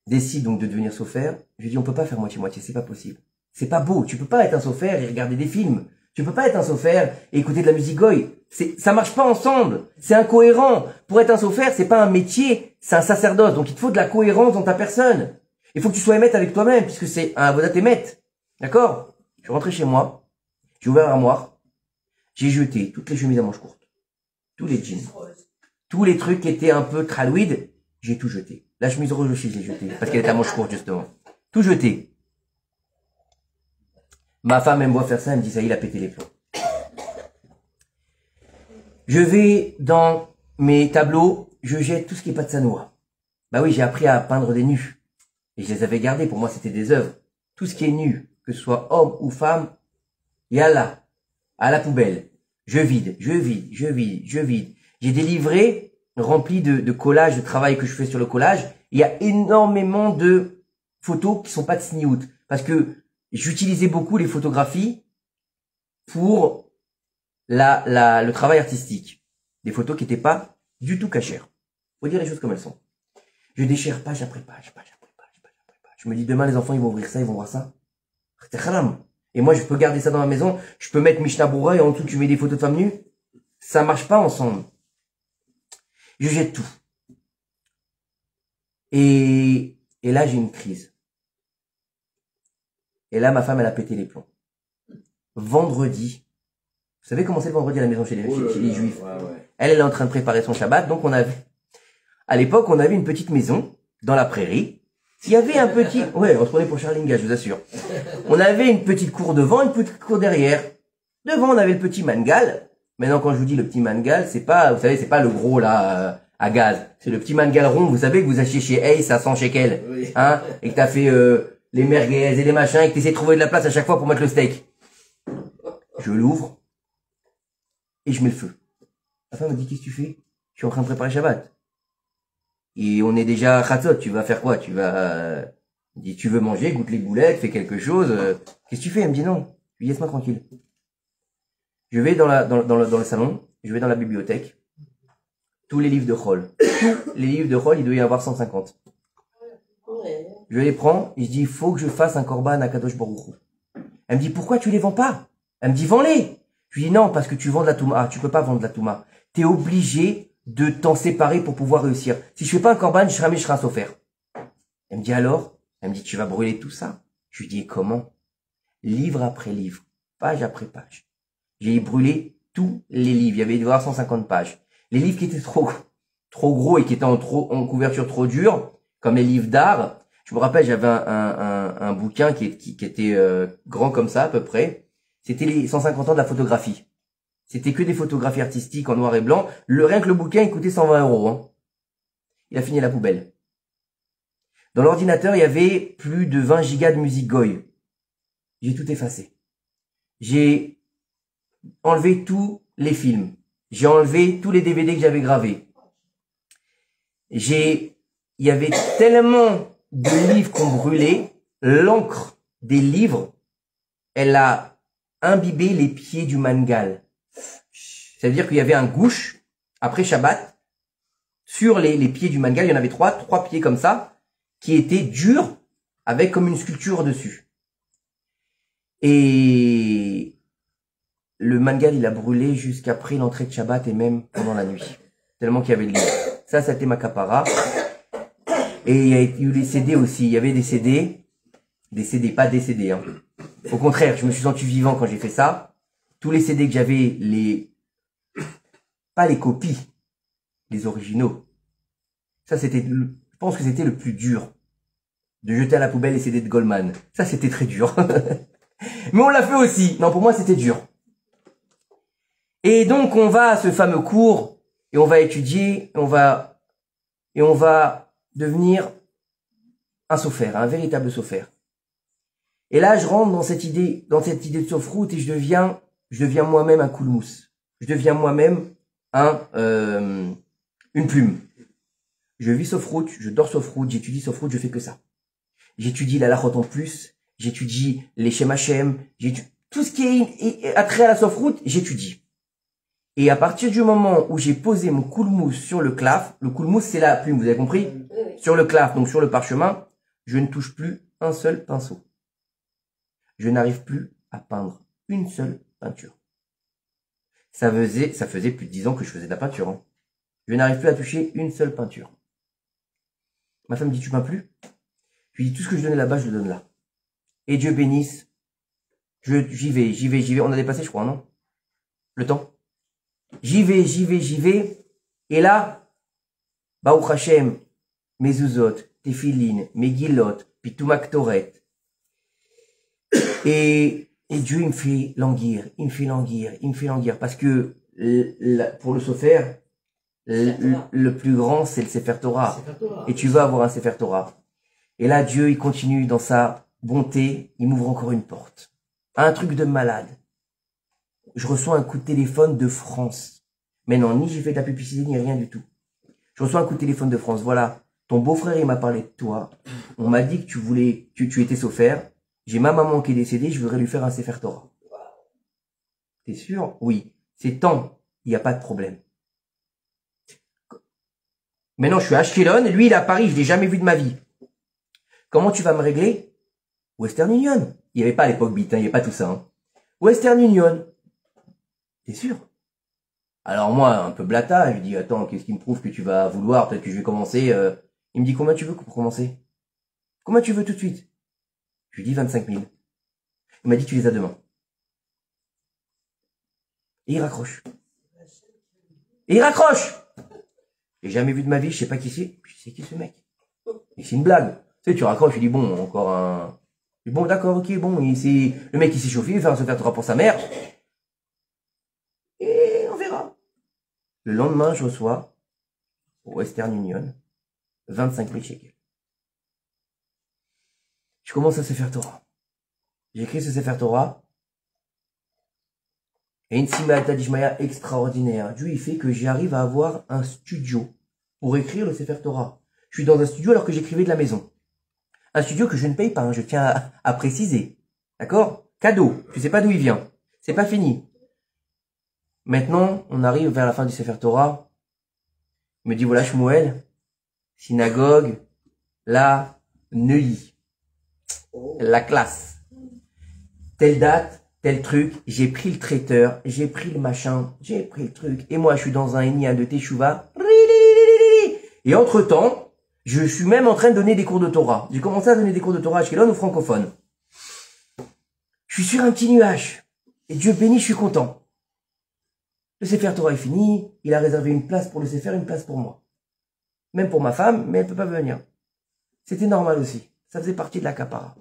décide donc de devenir sofer, je dis, on peut pas faire moitié-moitié, c'est pas possible. C'est pas beau, tu peux pas être un sofer et regarder des films. Tu peux pas être un sophère et écouter de la musique goy. Ça marche pas ensemble. C'est incohérent. Pour être un sophère, c'est pas un métier, c'est un sacerdoce. Donc il te faut de la cohérence dans ta personne. Il faut que tu sois émette avec toi-même, puisque c'est un avodat émette. D'accord? Je suis rentré chez moi, j'ai ouvert l'armoire, j'ai jeté toutes les chemises à manches courtes, tous les jeans, tous les trucs qui étaient un peu tralouides, j'ai tout jeté. La chemise rose aussi, j'ai jeté, parce qu'elle était à manches courtes, justement. Tout jeté. Ma femme, elle me voit faire ça, elle me dit, ça y est, il a pété les plombs. Je vais dans mes tableaux, je jette tout ce qui est pas de Sanoa. Bah oui, j'ai appris à peindre des nus. Et je les avais gardés, pour moi c'était des œuvres. Tout ce qui est nu, que ce soit homme ou femme, yallah, à la poubelle. Je vide, je vide, je vide, je vide. J'ai des livrets remplis de collages, de travail que je fais sur le collage. Il y a énormément de photos qui sont pas de sniout. Parce que j'utilisais beaucoup les photographies pour le travail artistique. Des photos qui n'étaient pas du tout cachères. Faut dire les choses comme elles sont. Je déchire page après page, page après page, page après page. Je me dis, demain, les enfants, ils vont ouvrir ça, ils vont voir ça. C'est haram. Et moi, je peux garder ça dans ma maison. Je peux mettre Mishnah Boura et en dessous, tu mets des photos de femmes nues. Ça marche pas ensemble. Je jette tout. Et là, j'ai une crise. Et là, ma femme, elle a pété les plombs. Vendredi. Vous savez comment c'est le vendredi à la maison chez les Juifs? Ouais. Elle est en train de préparer son Shabbat. Donc, à l'époque, on avait une petite maison dans la prairie. Il y avait un petit... Ouais, on se prenait pour Charlinga, je vous assure. On avait une petite cour devant, une petite cour derrière. Devant, on avait le petit mangal. Maintenant, quand je vous dis le petit mangal, c'est pas... Vous savez, c'est pas le gros, là, à gaz. C'est le petit mangal rond, vous savez, que vous achetez chez Ace à 100 shekels. Oui. Hein? Et que t'as fait les merguez et les machins, et que t'essaies de trouver de la place à chaque fois pour mettre le steak. Je l'ouvre. Et je mets le feu. La femme me dit, qu'est-ce que tu fais? Je suis en train de préparer Shabbat. Et on est déjà à Khatzot, tu vas faire quoi? Tu veux manger, goûte les boulettes, fais quelque chose. Qu'est-ce que tu fais? Elle me dit non. Je lui dis, laisse-moi tranquille. Je vais dans le salon, je vais dans la bibliothèque. Tous les livres de Chol. Tous les livres de Chol, il doit y avoir 150. Je les prends, et je dis, il faut que je fasse un korban à Kadosh Baruch Hu. Elle me dit, pourquoi tu les vends pas? Elle me dit, vends-les. Je lui dis, non, parce que tu vends de la Touma. Tu peux pas vendre de la Touma. T'es obligé de t'en séparer pour pouvoir réussir. Si je fais pas un korban, je serai un sofer. Elle me dit alors? Elle me dit, tu vas brûler tout ça? Je lui dis, comment? Livre après livre, page après page. J'ai brûlé tous les livres. Il y avait devoir 150 pages. Les livres qui étaient trop gros et qui étaient en couverture trop dure, comme les livres d'art. Je me rappelle, j'avais un bouquin qui était grand comme ça à peu près. C'était les 150 ans de la photographie. C'était que des photographies artistiques en noir et blanc. Rien que le bouquin, il coûtait 120 €. Hein. Il a fini à la poubelle. Dans l'ordinateur, il y avait plus de 20 gigas de musique goy. J'ai tout effacé. J'ai enlevé tous les films. J'ai enlevé tous les DVD que j'avais gravés. Il y avait tellement de livres qu'on brûlait. L'encre des livres, elle a imbibé les pieds du mangal. Ça veut dire qu'il y avait un gouche, après Shabbat, sur les pieds du mangal, il y en avait trois pieds comme ça, qui étaient durs, avec comme une sculpture dessus. Et le mangal, il a brûlé jusqu'après l'entrée de Shabbat et même pendant la nuit. Tellement qu'il y avait le livre. Ça, c'était ma capara. Et il y a eu des CD aussi. Il y avait des CD, pas des CD, hein. Au contraire, je me suis senti vivant quand j'ai fait ça. Tous les CD que j'avais, pas les copies, les originaux. Ça, je pense que c'était le plus dur. De jeter à la poubelle les CD de Goldman. Ça, c'était très dur. Mais on l'a fait aussi. Non, pour moi, c'était dur. Et donc, on va à ce fameux cours, et on va étudier, et on va devenir un sophère, un véritable sophère. Et là, je rentre dans cette idée de sofroute et je deviens moi-même un coulmousse. Je deviens moi-même une plume. Je vis sofroute, je dors sofroute, j'étudie sofroute, je fais que ça. J'étudie la lachot en plus, j'étudie les Shem Hashem, tout ce qui est attrait à la sofroute, j'étudie. Et à partir du moment où j'ai posé mon coulmousse sur le claf, le coulmousse c'est la plume, vous avez compris? Oui. Sur le claf, donc sur le parchemin, je ne touche plus un seul pinceau. Je n'arrive plus à peindre une seule peinture. Ça faisait plus de 10 ans que je faisais de la peinture. Hein. Je n'arrive plus à toucher une seule peinture. Ma femme me dit, tu peins plus? Je lui dis, tout ce que je donnais là-bas, je le donne là. Et Dieu bénisse. J'y vais. On a dépassé, je crois, non? Le temps. J'y vais. Et là, Baruch Hashem, mes zouzot, tefilin, mes guilotes, puis tout ma ktoret. Et Dieu, il me fait languir. Parce que, pour le Sofer, le plus grand, c'est le Sefer Torah. Et tu vas avoir un Sefer Torah. Et là, Dieu, il continue dans sa bonté, il m'ouvre encore une porte. Un truc de malade. Je reçois un coup de téléphone de France. Mais non, ni j'ai fait de la publicité, ni rien du tout. Je reçois un coup de téléphone de France. Voilà, ton beau-frère, il m'a parlé de toi. On m'a dit que tu étais Sofer. J'ai ma maman qui est décédée, je voudrais lui faire un Sefer Torah. T'es sûr? Oui. C'est temps. Il n'y a pas de problème. Maintenant, je suis à Ashkelon, lui, il est à Paris, je l'ai jamais vu de ma vie. Comment tu vas me régler? Western Union. Il n'y avait pas à l'époque Bit, hein, il n'y avait pas tout ça. Hein. Western Union. T'es sûr? Alors moi, un peu blata, je lui dis, attends, qu'est-ce qui me prouve que tu vas vouloir? Peut-être que je vais commencer. Il me dit, combien tu veux pour commencer? Combien tu veux tout de suite? Je lui dis 25 000. Il m'a dit, tu les as demain. Et il raccroche. J'ai jamais vu de ma vie, je sais pas qui c'est. Je sais qui ce mec. Et c'est une blague. Tu sais, tu raccroches, je dis, bon, encore un... Bon, d'accord, ok, bon, le mec il s'est chauffé, il va faire un Sefer Torah pour sa mère. Et on verra. Le lendemain, je reçois, au Western Union, 25 000 shekels. Je commence à Sefer Torah. J'écris ce Sefer Torah. Et une simata d'Ishmaïa extraordinaire. Dieu, il fait que j'arrive à avoir un studio pour écrire le Sefer Torah. Je suis dans un studio alors que j'écrivais de la maison. Un studio que je ne paye pas, hein, je tiens à préciser. D'accord? Cadeau. Tu sais pas d'où il vient. C'est pas fini. Maintenant, on arrive vers la fin du Sefer Torah. Il me dit, voilà, Shmuel, synagogue, là, Neuilly. La classe. Telle date, tel truc, j'ai pris le traiteur, j'ai pris le machin, j'ai pris le truc. Et moi, je suis dans un Enya de Teshuva. Et entre-temps, je suis même en train de donner des cours de Torah. J'ai commencé à donner des cours de Torah à Ashkelon aux francophones. Je suis sur un petit nuage. Et Dieu béni, je suis content. Le Sefer Torah est fini. Il a réservé une place pour le Sefer, une place pour moi. Même pour ma femme, mais elle peut pas venir. C'était normal aussi. Ça faisait partie de la kapara.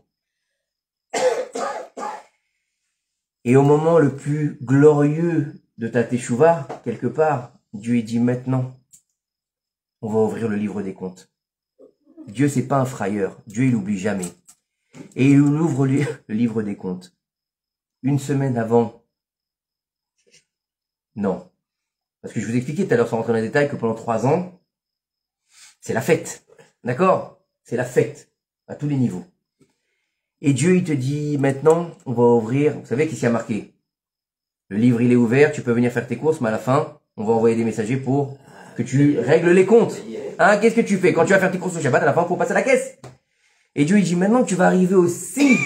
Et au moment le plus glorieux de ta teshuva, quelque part, Dieu dit maintenant, on va ouvrir le livre des comptes. Dieu, c'est pas un frayeur. Dieu, il oublie jamais. Et il ouvre le livre des comptes. Une semaine avant. Non. Parce que je vous expliquais tout à l'heure, sans rentrer dans les détails, que pendant 3 ans, c'est la fête. D'accord? C'est la fête. À tous les niveaux. Et Dieu, il te dit, maintenant, on va ouvrir. Vous savez qu'est-ce qu'il y a marqué? Le livre, il est ouvert, tu peux venir faire tes courses, mais à la fin, on va envoyer des messagers pour que tu règles les comptes. Hein, qu'est-ce que tu fais? Quand tu vas faire tes courses au Shabbat, à la fin, il faut passer à la caisse. Et Dieu, il dit, maintenant que tu vas arriver aussi,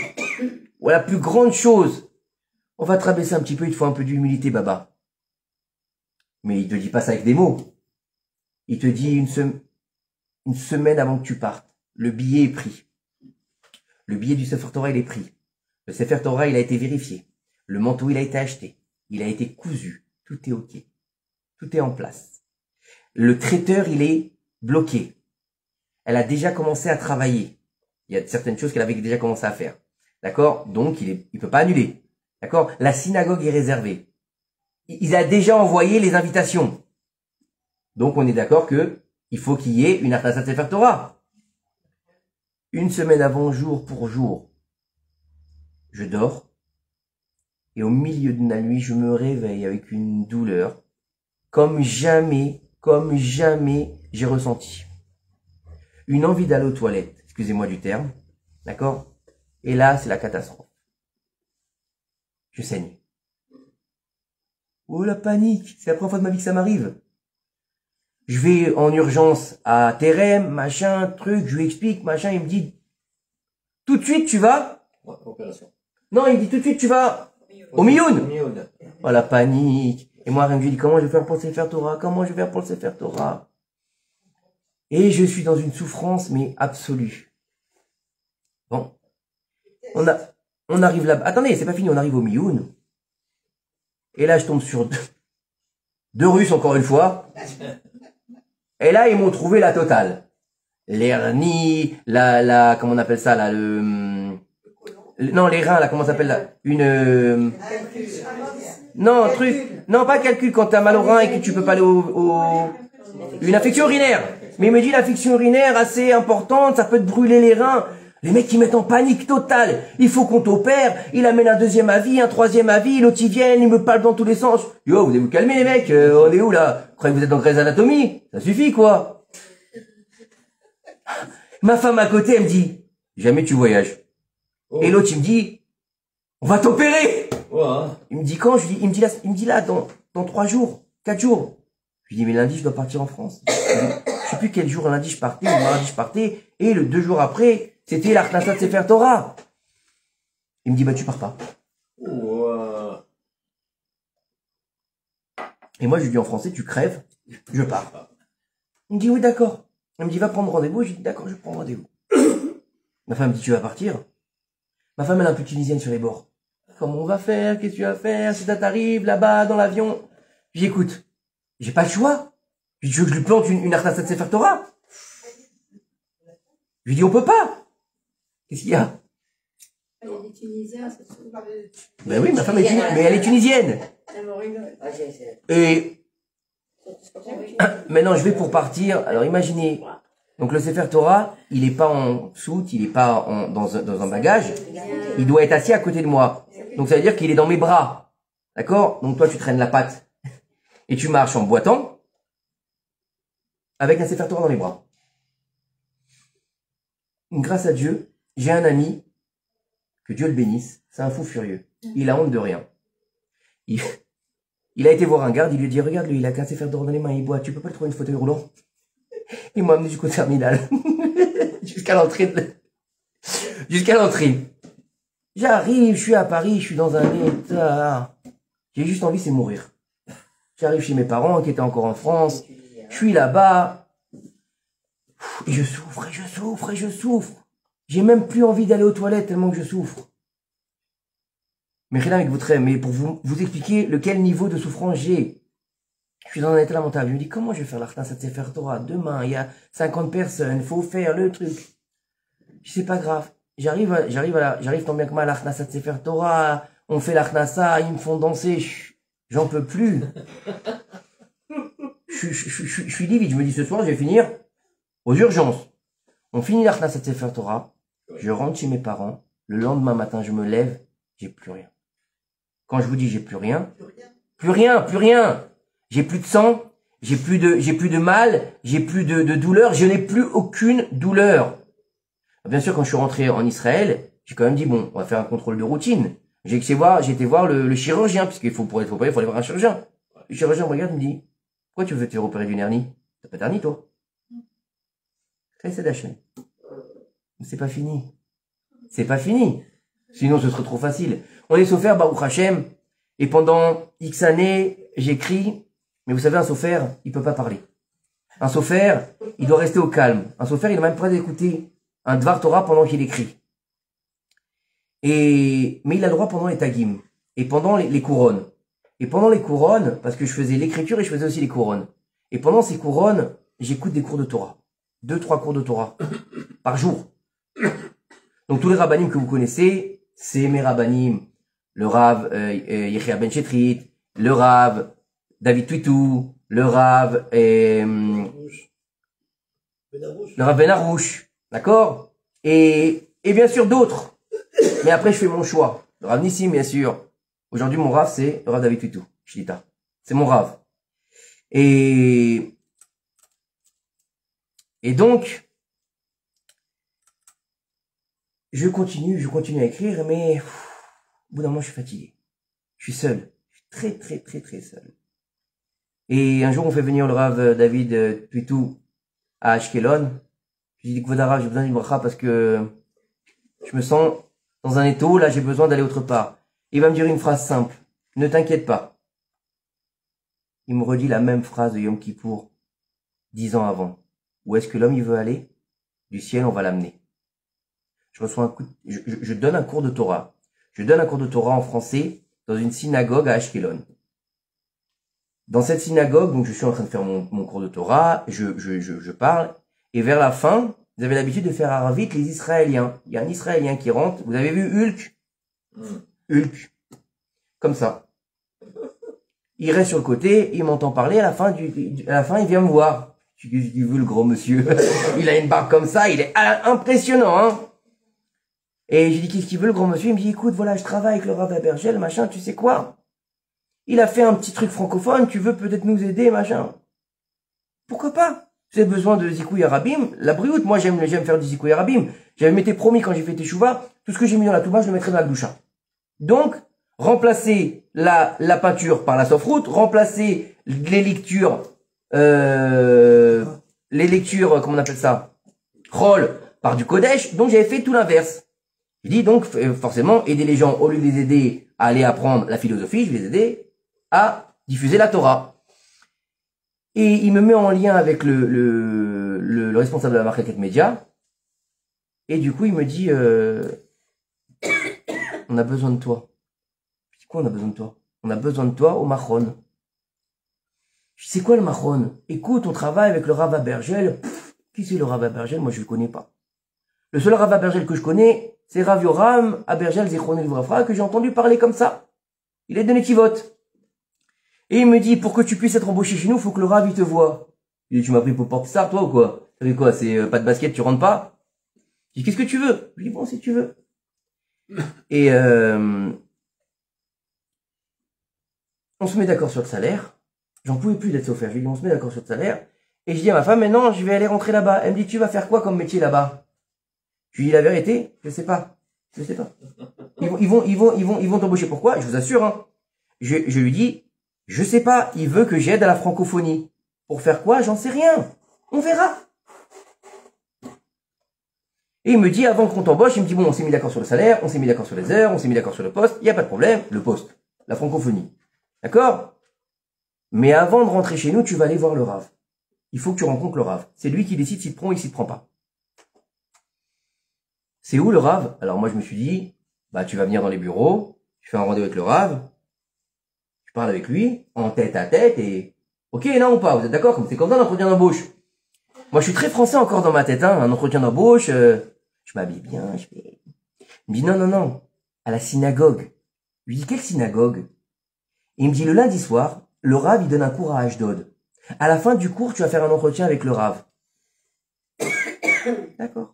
ou à la plus grande chose, on va te rabaisser un petit peu, il te faut un peu d'humilité, baba. Mais il te dit pas ça avec des mots. Il te dit une semaine avant que tu partes, le billet est pris. Le billet du Sefer Torah, il est pris. Le Sefer Torah, il a été vérifié. Le manteau, il a été acheté. Il a été cousu. Tout est OK. Tout est en place. Le traiteur, il est bloqué. Elle a déjà commencé à travailler. Il y a certaines choses qu'elle avait déjà commencé à faire. D'accord? Donc, il peut pas annuler. D'accord? La synagogue est réservée. Il a déjà envoyé les invitations. Donc, on est d'accord que il faut qu'il y ait une Artasat Sefer Torah. Une semaine avant, jour pour jour, je dors. Et au milieu de la nuit, je me réveille avec une douleur comme jamais j'ai ressenti. Une envie d'aller aux toilettes, excusez-moi du terme, d'accord? Et là, c'est la catastrophe. Je saigne. Oh la panique, c'est la première fois de ma vie que ça m'arrive. Je vais en urgence à Terem, machin, truc, je lui explique, machin, il me dit, tout de suite tu vas? Opération. Non, il me dit tout de suite tu vas Au Mioun. Mioun. Oh, la panique. Et moi, je me dis, comment je vais faire pour le Sefer Torah? Comment je vais faire pour le Sefer Torah? Et je suis dans une souffrance, mais absolue. Bon. On arrive là-bas. Attendez, c'est pas fini, on arrive au Mioun. Et là, je tombe sur deux Russes, encore une fois. Et là, ils m'ont trouvé la totale. L'hernie, comment on appelle ça, là, non, les reins, là, comment ça s'appelle, là? Non, non, pas calcul, quand t'as mal au rein et que tu peux pas aller une infection urinaire. Mais il me dit, l'infection urinaire assez importante, ça peut te brûler les reins. Les mecs, ils mettent en panique totale. Il faut qu'on t'opère. Il amène un deuxième avis, un troisième avis. L'autre, ils viennent, ils me parlent dans tous les sens. Yo, vous allez vous calmer, les mecs. On est où, là? Vous croyez que vous êtes dans Grey's Anatomy? Ça suffit, quoi. Ma femme à côté, elle me dit, jamais tu voyages. Oh. Et l'autre, il me dit, on va t'opérer. Oh. Il me dit quand? Il me dit là, dans 3 jours, 4 jours. Je lui dis, mais lundi, je dois partir en France. Je sais plus quel jour, lundi, je partais, ou mardi, je partais. Et 2 jours après, c'était l'Arknasat Sefer Torah. Il me dit, bah, tu pars pas. Oh. Et moi, je lui dis en français, tu crèves, je pars. Il me dit, oui, d'accord. Il me dit, va prendre rendez-vous. Je lui dis, d'accord, je prends rendez-vous. Ma femme me dit, tu vas partir? Ma femme, elle est un peu tunisienne sur les bords. Comment on va faire? Qu'est-ce que tu vas faire? Si ça t'arrive là-bas, dans l'avion? Je dis, écoute, j'ai pas le choix. Je dis, tu veux que je lui plante une Arknasat Sefer Torah? Je lui dis, on peut pas. Qu'est-ce qu'il y a? Il y a des Tunisiens, ça se trouve. Ben oui, ma femme est tunisienne, mais elle est tunisienne. Et maintenant, je vais pour partir. Alors, imaginez. Donc, le Sefer Torah, il est pas en soute, il est pas dans un bagage. Il doit être assis à côté de moi. Donc, ça veut dire qu'il est dans mes bras. D'accord? Donc, toi, tu traînes la patte. Et tu marches en boitant. Avec un Sefer Torah dans les bras. Grâce à Dieu, j'ai un ami, que Dieu le bénisse, c'est un fou furieux. Il a honte de rien. Il a été voir un garde, il lui a dit, regarde lui, il a qu'un Sefer Torah dans les mains, il boit, tu peux pas le trouver une fauteuil roulant? Il m'a amené jusqu'au terminal. Jusqu'à l'entrée. Jusqu'à l'entrée. J'arrive, je suis à Paris, je suis dans un état. J'ai juste envie, c'est mourir. J'arrive chez mes parents qui étaient encore en France. Je suis là-bas. Et je souffre, et je souffre, et je souffre. J'ai même plus envie d'aller aux toilettes tellement que je souffre. Mais rien avec votre mais pour vous expliquer lequel niveau de souffrance j'ai. Je suis dans un état lamentable. Je me dis, comment je vais faire l'Arknasat Sefer Torah? Demain, il y a 50 personnes, faut faire le truc. Je sais pas grave. J'arrive tant bien que mal à l'Arknasat Sefer Torah. On fait l'Arknasa, ils me font danser. J'en peux plus. Je suis livide. Je me dis, ce soir, je vais finir aux urgences. On finit l'Arknasat Sefer Torah. Je rentre chez mes parents. Le lendemain matin, je me lève. J'ai plus rien. Quand je vous dis j'ai plus rien. Plus rien. J'ai plus de sang. J'ai plus de mal. J'ai plus de douleur. Je n'ai plus aucune douleur. Bien sûr, quand je suis rentré en Israël, j'ai quand même dit, bon, on va faire un contrôle de routine. J'ai été voir le chirurgien, puisqu'il faut aller voir un chirurgien. Le chirurgien me regarde, me dit, pourquoi tu veux te faire opérer d'une hernie? T'as pas d'hernie, toi? C'est d'achat. C'est pas fini. C'est pas fini. Sinon, ce serait trop facile. On est sofer, Baruch Hashem, et pendant X années, j'écris, mais vous savez, un sofer, il peut pas parler. Un sofer, il doit rester au calme. Un sofer, il n'a même pas d'écouter un Dvar Torah pendant qu'il écrit. Mais il a le droit pendant les tagim. Et pendant les couronnes. Et pendant les couronnes, parce que je faisais l'écriture et je faisais aussi les couronnes. Et pendant ces couronnes, j'écoute des cours de Torah. 2-3 cours de Torah. Par jour. Donc tous les rabbanim que vous connaissez, c'est mes rabbanim. Le Rav Yechia Ben Shetrit, le Rav David Twitou, le Rav Ben Arouche. D'accord? Et bien sûr d'autres. Mais après, je fais mon choix. Le Rav Nissim, bien sûr. Aujourd'hui, mon Rav, c'est le Rav David Twitou. Shlita. C'est mon Rav. Et donc, je continue à écrire, mais au bout d'un moment, je suis fatigué. Je suis seul. Je suis très, très, très, très seul. Et un jour, on fait venir le Rav David Twitou à Ashkelon. Je dis, Kvodara, j'ai besoin d'une bracha parce que je me sens dans un étau, là, j'ai besoin d'aller autre part. Il va me dire une phrase simple. Ne t'inquiète pas. Il me redit la même phrase de Yom Kippour 10 ans avant. Où est-ce que l'homme il veut aller? Du ciel, on va l'amener. Je reçois un coup, je donne un cours de Torah. Je donne un cours de Torah en français dans une synagogue à Ashkelon. Dans cette synagogue, donc je suis en train de faire mon cours de Torah, je parle, et vers la fin, vous avez l'habitude de faire aravit les Israéliens. Il y a un Israélien qui rentre. Vous avez vu Hulk? Hulk. Comme ça. Il reste sur le côté, il m'entend parler, à la fin, il vient me voir. Tu veux le gros monsieur? Il a une barbe comme ça, il est impressionnant, hein. Et je dis, qu'est-ce qu'il veut le grand monsieur? Il me dit, écoute, voilà, je travaille avec le Rav Abergel, machin, tu sais quoi? Il a fait un petit truc francophone, tu veux peut-être nous aider, machin. Pourquoi pas? Vous avez besoin de Zikouï Arabim, la brioute, moi j'aime faire du Zikouï Arabim. J'avais m'étais promis quand j'ai fait Teshuvah, tout ce que j'ai mis dans la touba, je le mettrai dans la doucha. Donc, remplacer la peinture par la sofroute, remplacer les lectures, comment on appelle ça? Roll par du Kodesh, donc j'avais fait tout l'inverse. Je dis donc, forcément, aider les gens, au lieu de les aider à aller apprendre la philosophie, je vais les aider à diffuser la Torah. Et il me met en lien avec le responsable de la market média. Et du coup, il me dit, on a besoin de toi. Je dis, quoi, on a besoin de toi? On a besoin de toi au Mahron. Je dis, c'est quoi le Mahron? Écoute, on travaille avec le Rav Abergel. Qui c'est le Rav Abergel? Moi, je le connais pas. Le seul Rav Abergel que je connais, c'est Rav Yoram Abergel Zichron Livrafra, que j'ai entendu parler comme ça. Il est de Netivot. Et il me dit, pour que tu puisses être embauché chez nous, faut que le Rav, il te voie. Il dit, tu m'as pris pour popstar, toi, ou quoi? Ça fait quoi? C'est pas de basket, tu rentres pas? Je dis, qu'est-ce que tu veux? Je dis, bon, si tu veux. Et on se met d'accord sur le salaire. J'en pouvais plus d'être offert. Je lui dis, on se met d'accord sur le salaire. Et je dis à ma femme, mais non, je vais aller rentrer là-bas. Elle me dit, tu vas faire quoi comme métier là-bas? Je lui dis la vérité, je sais pas. Je sais pas. Ils vont t'embaucher. Pourquoi? Je vous assure, hein. Je lui dis, je sais pas. Il veut que j'aide à la francophonie. Pour faire quoi? J'en sais rien. On verra. Et il me dit, avant qu'on t'embauche, il me dit, bon, on s'est mis d'accord sur le salaire, on s'est mis d'accord sur les heures, on s'est mis d'accord sur le poste. Il n'y a pas de problème. Le poste. La francophonie. D'accord? Mais avant de rentrer chez nous, tu vas aller voir le Rav. Il faut que tu rencontres le Rav. C'est lui qui décide s'il te prend ou s'il te prend pas. C'est où le Rav? Alors moi je me suis dit, bah tu vas venir dans les bureaux, tu fais un rendez-vous avec le Rav, tu parles avec lui, en tête à tête, et ok, non ou pas, vous êtes d'accord? C'est comme ça un entretien d'embauche. Moi je suis très français encore dans ma tête, hein, un entretien d'embauche, je m'habille bien, Il me dit non, à la synagogue. Je lui dis, quelle synagogue? Et il me dit, le lundi soir, le Rav il donne un cours à Ashdod. À la fin du cours, tu vas faire un entretien avec le Rav. D'accord.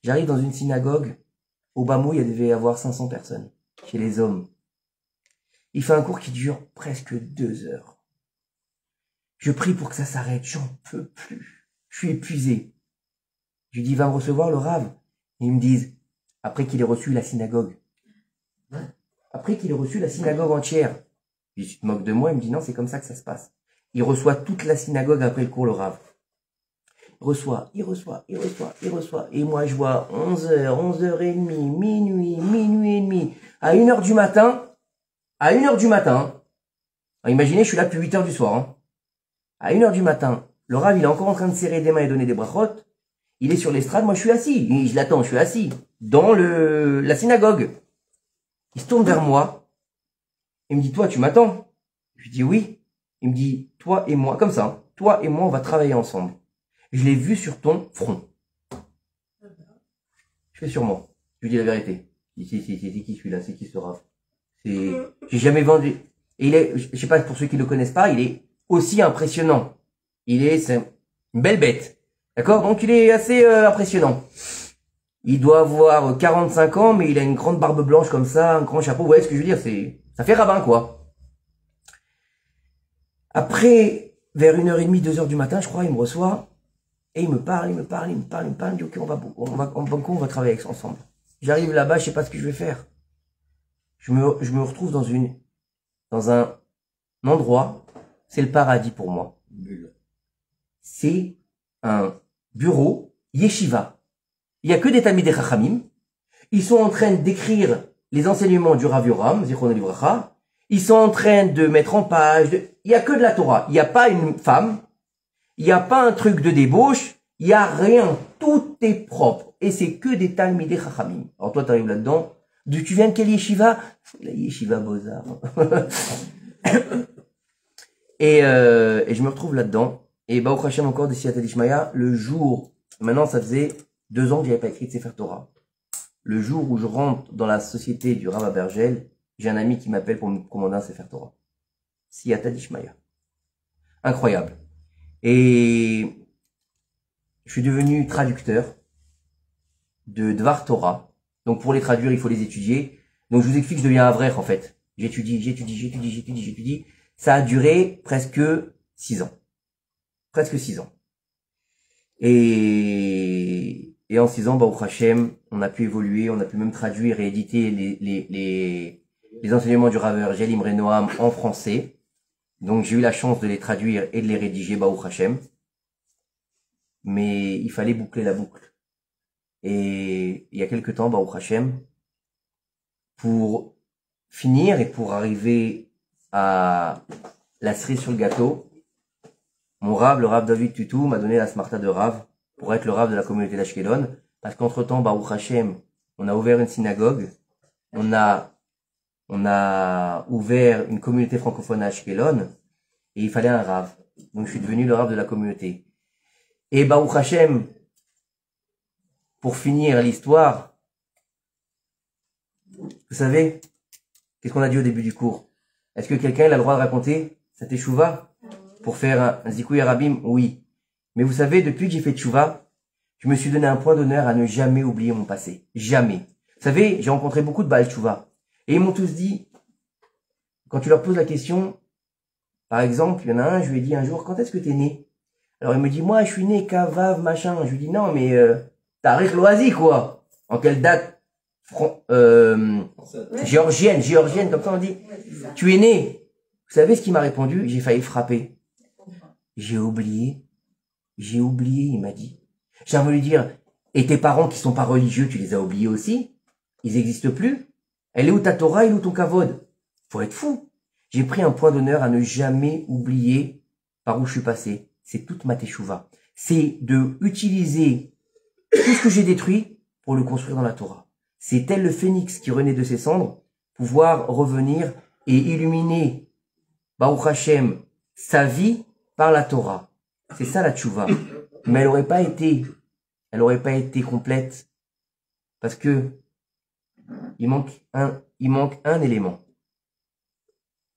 J'arrive dans une synagogue. Au Bamou, il devait y avoir 500 personnes. Chez les hommes. Il fait un cours qui dure presque 2 heures. Je prie pour que ça s'arrête. J'en peux plus. Je suis épuisé. Je lui dis, va me recevoir le Rav. Et ils me disent, après qu'il ait reçu la synagogue. Après qu'il ait reçu la synagogue entière. Je dis, tu te moques de moi? Il me dit, non, c'est comme ça que ça se passe. Il reçoit toute la synagogue après le cours, le Rav. Il reçoit. Et moi, je vois 11h, 11h30, minuit et demi. À 1h du matin. Alors, imaginez, je suis là depuis 8h du soir. Hein. À 1h du matin, le Rav, il est encore en train de serrer des mains et donner des brachot. Il est sur l'estrade, moi je suis assis. Et je l'attends, je suis assis. Dans la synagogue. Il se tourne vers moi. Il me dit, toi, tu m'attends? Je lui dis oui. Il me dit, toi et moi, comme ça, hein, toi et moi, on va travailler ensemble. Je l'ai vu sur ton front. Je fais sûrement. Je lui dis la vérité. C'est qui celui-là? C'est qui ce Rav? J'ai jamais vendu. Et il est, je sais pas, pour ceux qui le connaissent pas, il est aussi impressionnant. C'est une belle bête. D'accord? Donc il est assez impressionnant. Il doit avoir 45 ans, mais il a une grande barbe blanche comme ça, un grand chapeau. Vous voyez ce que je veux dire? Ça fait rabbin, quoi. Après, vers 1h30, 2h du matin, je crois, il me reçoit. Et il me parle. Il me dit, ok, on va travailler ensemble. J'arrive là-bas, je sais pas ce que je vais faire. Je me retrouve dans un endroit, c'est le paradis pour moi. C'est un bureau, yeshiva. Il y a que des Talmidei Chachamim. Ils sont en train d'écrire les enseignements du Rav Yoram, Zichrono Livracha, ils sont en train de mettre en page, il y a que de la Torah. Il n'y a pas une femme, il n'y a pas un truc de débauche, il n'y a rien. Tout est propre. Et c'est que des Talmidei Chachamim. Alors toi, tu arrives là-dedans. Tu viens de quelle yeshiva? La yeshiva Beaux-Arts. Et je me retrouve là-dedans. Et Baruch Hashem encore de Siyata Dishmaya, le jour, maintenant ça faisait 2 ans que j'avais pas écrit de Sefer Torah. Le jour où je rentre dans la société du Rav Abergel, j'ai un ami qui m'appelle pour me commander un Sefer Torah. Siyata Dishmaya. Incroyable. Et je suis devenu traducteur de Dvar Torah. Donc pour les traduire, il faut les étudier. Donc je vous explique, je deviens un vrai en fait. J'étudie. Ça a duré presque 6 ans. Presque 6 ans. Et en 6 ans, Baruch Hashem, on a pu évoluer, on a pu même traduire et éditer les enseignements du Rav Abergel Imre Noam en français. Donc j'ai eu la chance de les traduire et de les rédiger, Baruch Hashem. Mais il fallait boucler la boucle. Et il y a quelque temps, Baruch Hashem, pour finir et pour arriver à la cerise sur le gâteau, mon Rav, le Rav David Tutu, m'a donné la smarta de Rav pour être le Rav de la communauté d'Ashkelon. Parce qu'entre-temps, Baruch Hashem, on a ouvert une synagogue, on a ouvert une communauté francophone à Ashkelon, et il fallait un Rav. Donc je suis devenu le Rav de la communauté. Et Baruch Hashem, pour finir l'histoire, vous savez, qu'est-ce qu'on a dit au début du cours? Est-ce que quelqu'un a le droit de raconter sa teshuva pour faire un zikouï arabim? Oui. Mais vous savez, depuis que j'ai fait teshuva, je me suis donné un point d'honneur à ne jamais oublier mon passé. Jamais. Vous savez, j'ai rencontré beaucoup de Baal teshuva. Et ils m'ont tous dit, quand tu leur poses la question, par exemple, il y en a un, je lui ai dit un jour, quand est-ce que t'es né? Alors il me dit, moi je suis né Kavav, machin. Je lui dis, non mais Tariq Loazi quoi. En quelle date? Géorgienne, comme ça on dit. Tu es né. Vous savez ce qu'il m'a répondu? J'ai failli frapper. J'ai oublié, il m'a dit. J'ai envie de lui dire, et tes parents qui sont pas religieux, tu les as oubliés aussi? Ils existent plus? Elle est où ta Torah, il est où ton kavod? Faut être fou. J'ai pris un point d'honneur à ne jamais oublier par où je suis passé. C'est toute ma teshuva. C'est de utiliser tout ce que j'ai détruit pour le construire dans la Torah. C'est tel le phénix qui renaît de ses cendres, pouvoir revenir et illuminer, Baruch Hashem, sa vie par la Torah. C'est ça la teshuva. Mais elle aurait pas été complète. Parce que, il manque un élément.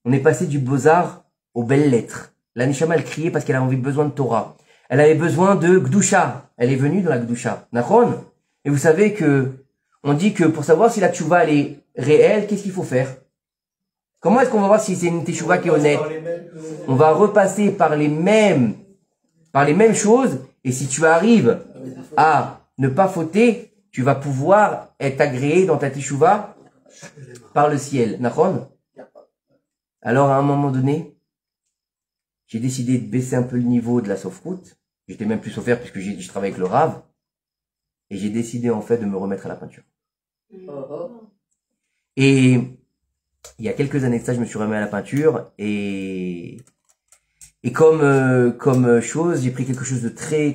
On est passé du beaux-arts aux belles lettres. La Neshama, elle criait parce qu'elle avait besoin de Torah. Elle avait besoin de Gdusha. Elle est venue dans la Gdusha. Nachon? Et vous savez que, on dit que pour savoir si la teshuva, elle est réelle, qu'est-ce qu'il faut faire? Comment est-ce qu'on va voir si c'est une teshuva qui est honnête? On va repasser par les mêmes choses, et si tu arrives à ne pas fauter, tu vas pouvoir être agréé dans ta teshuva par le ciel. Nachon? Alors, à un moment donné, j'ai décidé de baisser un peu le niveau de la sauf-route. J'étais même plus sauf-faire puisque je travaille avec le Rav. Et j'ai décidé en fait de me remettre à la peinture. Et il y a quelques années de ça, je me suis remis à la peinture et comme chose, j'ai pris quelque chose de très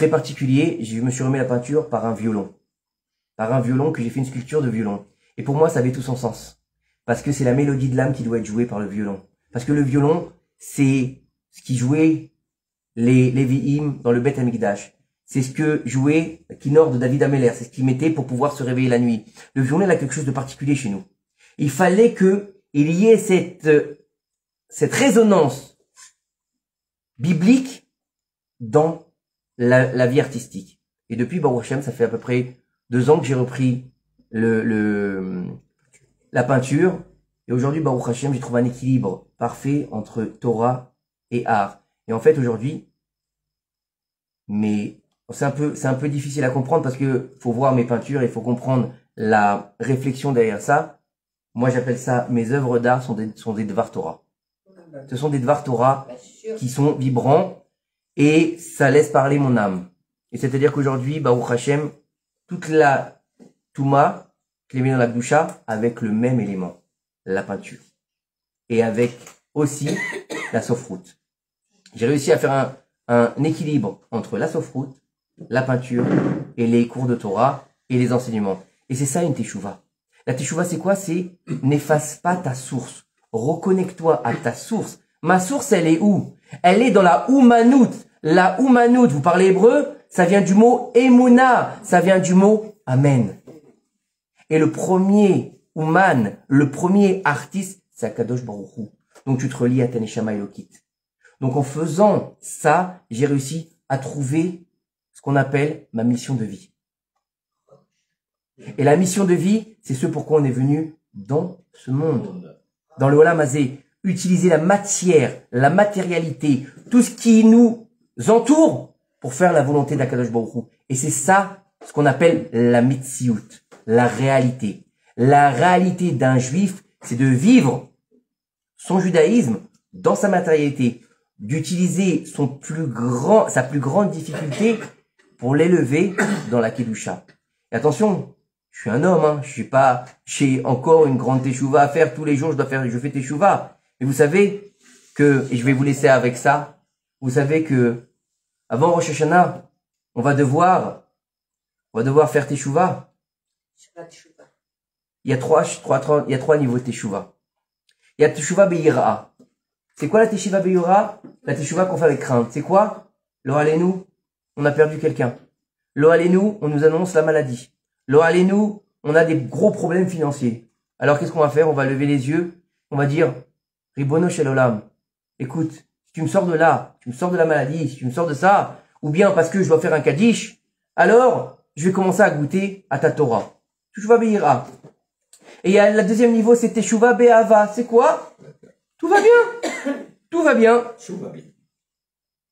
particulier. Je me suis remis à la peinture par un violon. Par un violon que j'ai fait une sculpture de violon. Et pour moi, ça avait tout son sens. Parce que c'est la mélodie de l'âme qui doit être jouée par le violon. Parce que le violon, c'est ce qui jouait les Lévi'im dans le Beth Amikdash. C'est ce que jouait Kinor de David Ameller. C'est ce qu'il mettait pour pouvoir se réveiller la nuit. Le violon, il a quelque chose de particulier chez nous. Il fallait que il y ait cette résonance biblique dans la vie artistique. Et depuis Baruch Hashem, ça fait à peu près 2 ans que j'ai repris la peinture. Et aujourd'hui, Baruch Hashem, j'ai trouvé un équilibre parfait entre Torah et art. Et en fait, aujourd'hui, mais c'est un peu difficile à comprendre parce que faut voir mes peintures et il faut comprendre la réflexion derrière ça. Moi, j'appelle ça, mes œuvres d'art sont des Dvar Torah. Ce sont des Dvar Torah qui sont vibrants et ça laisse parler mon âme. Et c'est-à-dire qu'aujourd'hui, Baruch Hashem, tous Touma, Clément la Gdoucha, avec le même élément, la peinture. Et avec aussi la sofroute. J'ai réussi à faire un équilibre entre la sofroute, la peinture et les cours de Torah et les enseignements. Et c'est ça une teshuva. La teshuva, c'est quoi? C'est n'efface pas ta source. Reconnecte-toi à ta source. Ma source, elle est où? Elle est dans la Oumanout. La Oumanout, vous parlez hébreu? Ça vient du mot Emouna. Ça vient du mot Amen. Et le premier Ouman, le premier artiste, c'est Akadosh Baruch Hu. Donc tu te relis à ta Neshama Elokit. Donc en faisant ça, j'ai réussi à trouver ce qu'on appelle ma mission de vie. Et la mission de vie, c'est ce pourquoi on est venu dans ce monde. Dans le Olam Hazé, utiliser la matière, la matérialité, tout ce qui nous entoure pour faire la volonté d'Akadosh Baruch Hu. Et c'est ça, ce qu'on appelle la mitziout, la réalité. La réalité d'un juif, c'est de vivre son judaïsme dans sa matérialité, d'utiliser sa plus grande difficulté pour l'élever dans la Kedusha. Et attention, je suis un homme, hein, j'ai encore une grande teshuva à faire tous les jours, je fais teshuva. Mais vous savez que, et je vais vous laisser avec ça, vous savez que, avant Rosh Hashanah, on va devoir faire teshuva. Il y a trois niveaux de teshuva. Il y a teshuva be'ira. C'est quoi la teshuva be'ira? La teshuva qu'on fait avec crainte. C'est quoi? Lo alenu, on a perdu quelqu'un. Lo alenu, on nous annonce la maladie. Lo alenu, on a des gros problèmes financiers. Alors qu'est-ce qu'on va faire? On va lever les yeux, on va dire, Ribono shel olam, écoute, si tu me sors de là, tu me sors de la maladie, si tu me sors de ça, ou bien parce que je dois faire un kaddish, alors je vais commencer à goûter à ta Torah. Teshuva be'ira. Et il y a le deuxième niveau, c'est teshuva be'ava. C'est quoi? Tout va bien. Tout va bien. Tout va bien.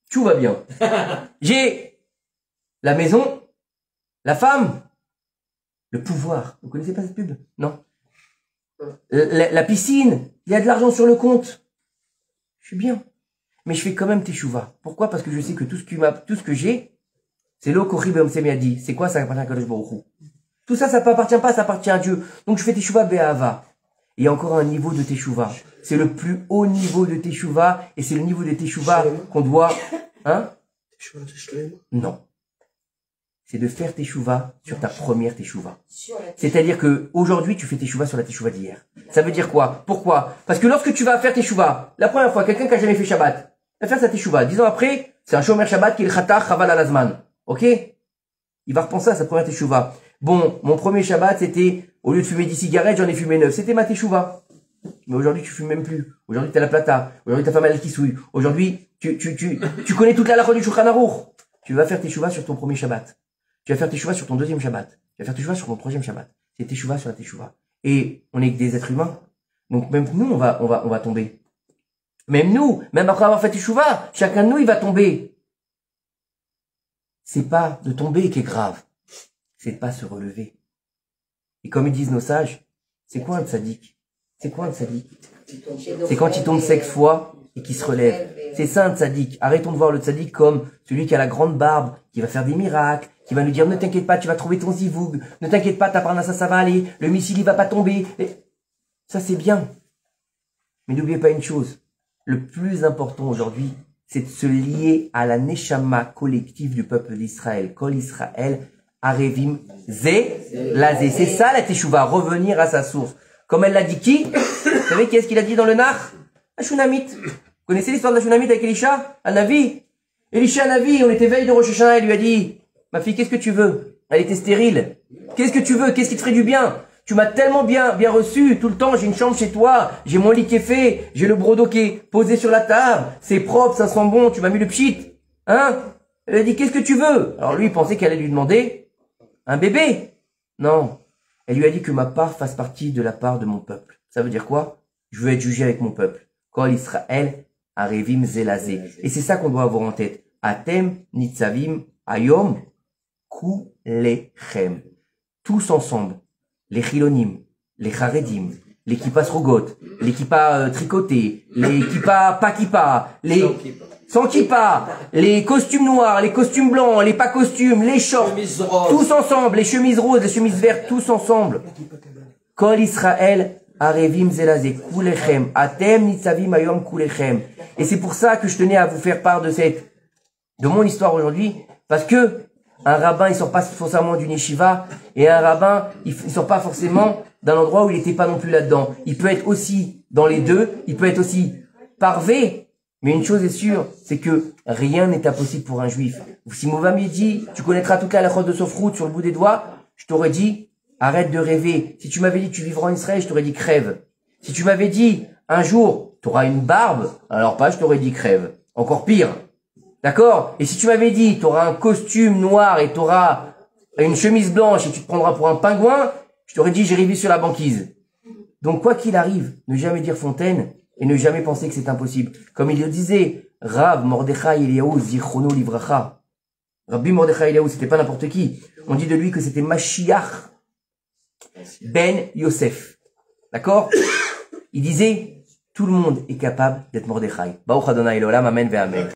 Tout va bien. J'ai la maison, la femme, le pouvoir. Vous connaissez pas cette pub? Non. La piscine, il y a de l'argent sur le compte. Je suis bien. Mais je fais quand même teshuva. Pourquoi? Parce que je sais que tout ce que j'ai, c'est l'okori be'omsemiadi. C'est quoi? Ça appartient à Kadosh Baruch Hu. Tout ça, ça appartient pas, ça appartient à Dieu. Donc je fais teshuva be'ava. Il y a encore un niveau de teshuva. C'est le plus haut niveau de teshuva et c'est le niveau de teshuva qu'on doit, hein? Non. C'est de faire teshuva sur ta première teshuva. C'est-à-dire que aujourd'hui, tu fais teshuva sur la teshuva d'hier. Ça veut dire quoi? Pourquoi? Parce que lorsque tu vas faire teshuva, la première fois, quelqu'un qui a jamais fait Shabbat, va faire sa teshuva. 10 ans après, c'est un shomer Shabbat qui est le khatar chaval alazman. Ok? Il va repenser à sa première teshuva. Bon, mon premier Shabbat, c'était, au lieu de fumer 10 cigarettes, j'en ai fumé 9. C'était ma teshuva. Mais aujourd'hui, tu fumes même plus. Aujourd'hui, t'as la plata. Aujourd'hui, ta femme, elle qui souille. Aujourd'hui, tu connais toute la halakha du Shulchan Aruch. Tu vas faire teshuva sur ton premier Shabbat. Tu vas faire teshuva sur ton deuxième Shabbat. Tu vas faire teshuva sur ton troisième Shabbat. C'est teshuva sur la teshuva. Et on est que des êtres humains. Donc, même nous, on va tomber. Même nous, même après avoir fait teshuva, chacun de nous, il va tomber. C'est pas de tomber qui est grave. C'est de pas se relever. Et comme ils disent nos sages, c'est quoi un tzaddik? C'est quoi un tzaddik? C'est quand il tombe 5 fois et qu'il se relève. C'est ça un tzaddik. Arrêtons de voir le tzaddik comme celui qui a la grande barbe, qui va faire des miracles, qui va nous dire ne t'inquiète pas, tu vas trouver ton zivoug, ne t'inquiète pas, ta parnassa ça va aller, le missile il va pas tomber. Et ça c'est bien. Mais n'oubliez pas une chose, le plus important aujourd'hui, c'est de se lier à la neshama collective du peuple d'Israël. Kol Israël, Arevim, Lazé. C'est ça la teshuva, revenir à sa source. Comme elle l'a dit qui? Vous savez qui est-ce qu'il a dit dans le Nar? La Shunamite. Vous connaissez l'histoire de la Shunamite avec Elisha? Un Navi? Elisha, un Navi, on était veille de Rosh Hashanah, il lui a dit, ma fille, qu'est-ce que tu veux? Elle était stérile. Qu'est-ce que tu veux? Qu'est-ce qui te ferait du bien? Tu m'as tellement bien reçu, tout le temps, j'ai une chambre chez toi, j'ai mon lit qui est fait, j'ai le brodo qui est posé sur la table, c'est propre, ça sent bon, tu m'as mis le pchit. Hein? Elle a dit, qu'est-ce que tu veux? Alors lui, il pensait qu'elle allait lui demander un bébé. Non. Elle lui a dit que ma part fasse partie de la part de mon peuple. Ça veut dire quoi? Je veux être jugé avec mon peuple. Kol Israël, Arevim Zelazé. Et c'est ça qu'on doit avoir en tête. Atem, Nitzavim, Ayom, Kulechem. Tous ensemble. Les Chilonim, les Charedim, les Kippas Rogot, les Kippas tricotés, les Kippas pas Kippas, les sans kippa, les costumes noirs, les costumes blancs, les pas costumes, les shorts, Chemise rose. tous ensemble, les chemises roses, les chemises vertes, tous ensemble. Kol Israël, arevim zelazé, kulechem, atem nitzavim ayom kulechem. Et c'est pour ça que je tenais à vous faire part de mon histoire aujourd'hui, parce que un rabbin, il sort pas forcément d'une yeshiva, et un rabbin, il sort pas forcément d'un endroit où il n'était pas non plus là-dedans. Il peut être aussi dans les deux, il peut être aussi parvé, mais une chose est sûre, c'est que rien n'est impossible pour un juif. Si Mouva m'y dit, tu connaîtras toute la halachot de Sofrout sur le bout des doigts, je t'aurais dit, arrête de rêver. Si tu m'avais dit, tu vivras en Israël, je t'aurais dit, crève. Si tu m'avais dit, un jour, tu auras une barbe, alors pas, je t'aurais dit, crève. Encore pire. D'accord? Et si tu m'avais dit, tu auras un costume noir et tu auras une chemise blanche et tu te prendras pour un pingouin, je t'aurais dit, j'ai rêvé sur la banquise. Donc, quoi qu'il arrive, ne jamais dire fontaine et ne jamais penser que c'est impossible. Comme il le disait, Rav Mordechai Eliyahu Zichrono Livracha. Rabbi Mordechai Eliyahu, c'était pas n'importe qui. On dit de lui que c'était Mashiach Ben Yosef. D'accord? Il disait, tout le monde est capable d'être Mordechai. Baruch Adonai L'Olam, Amen ve Amen.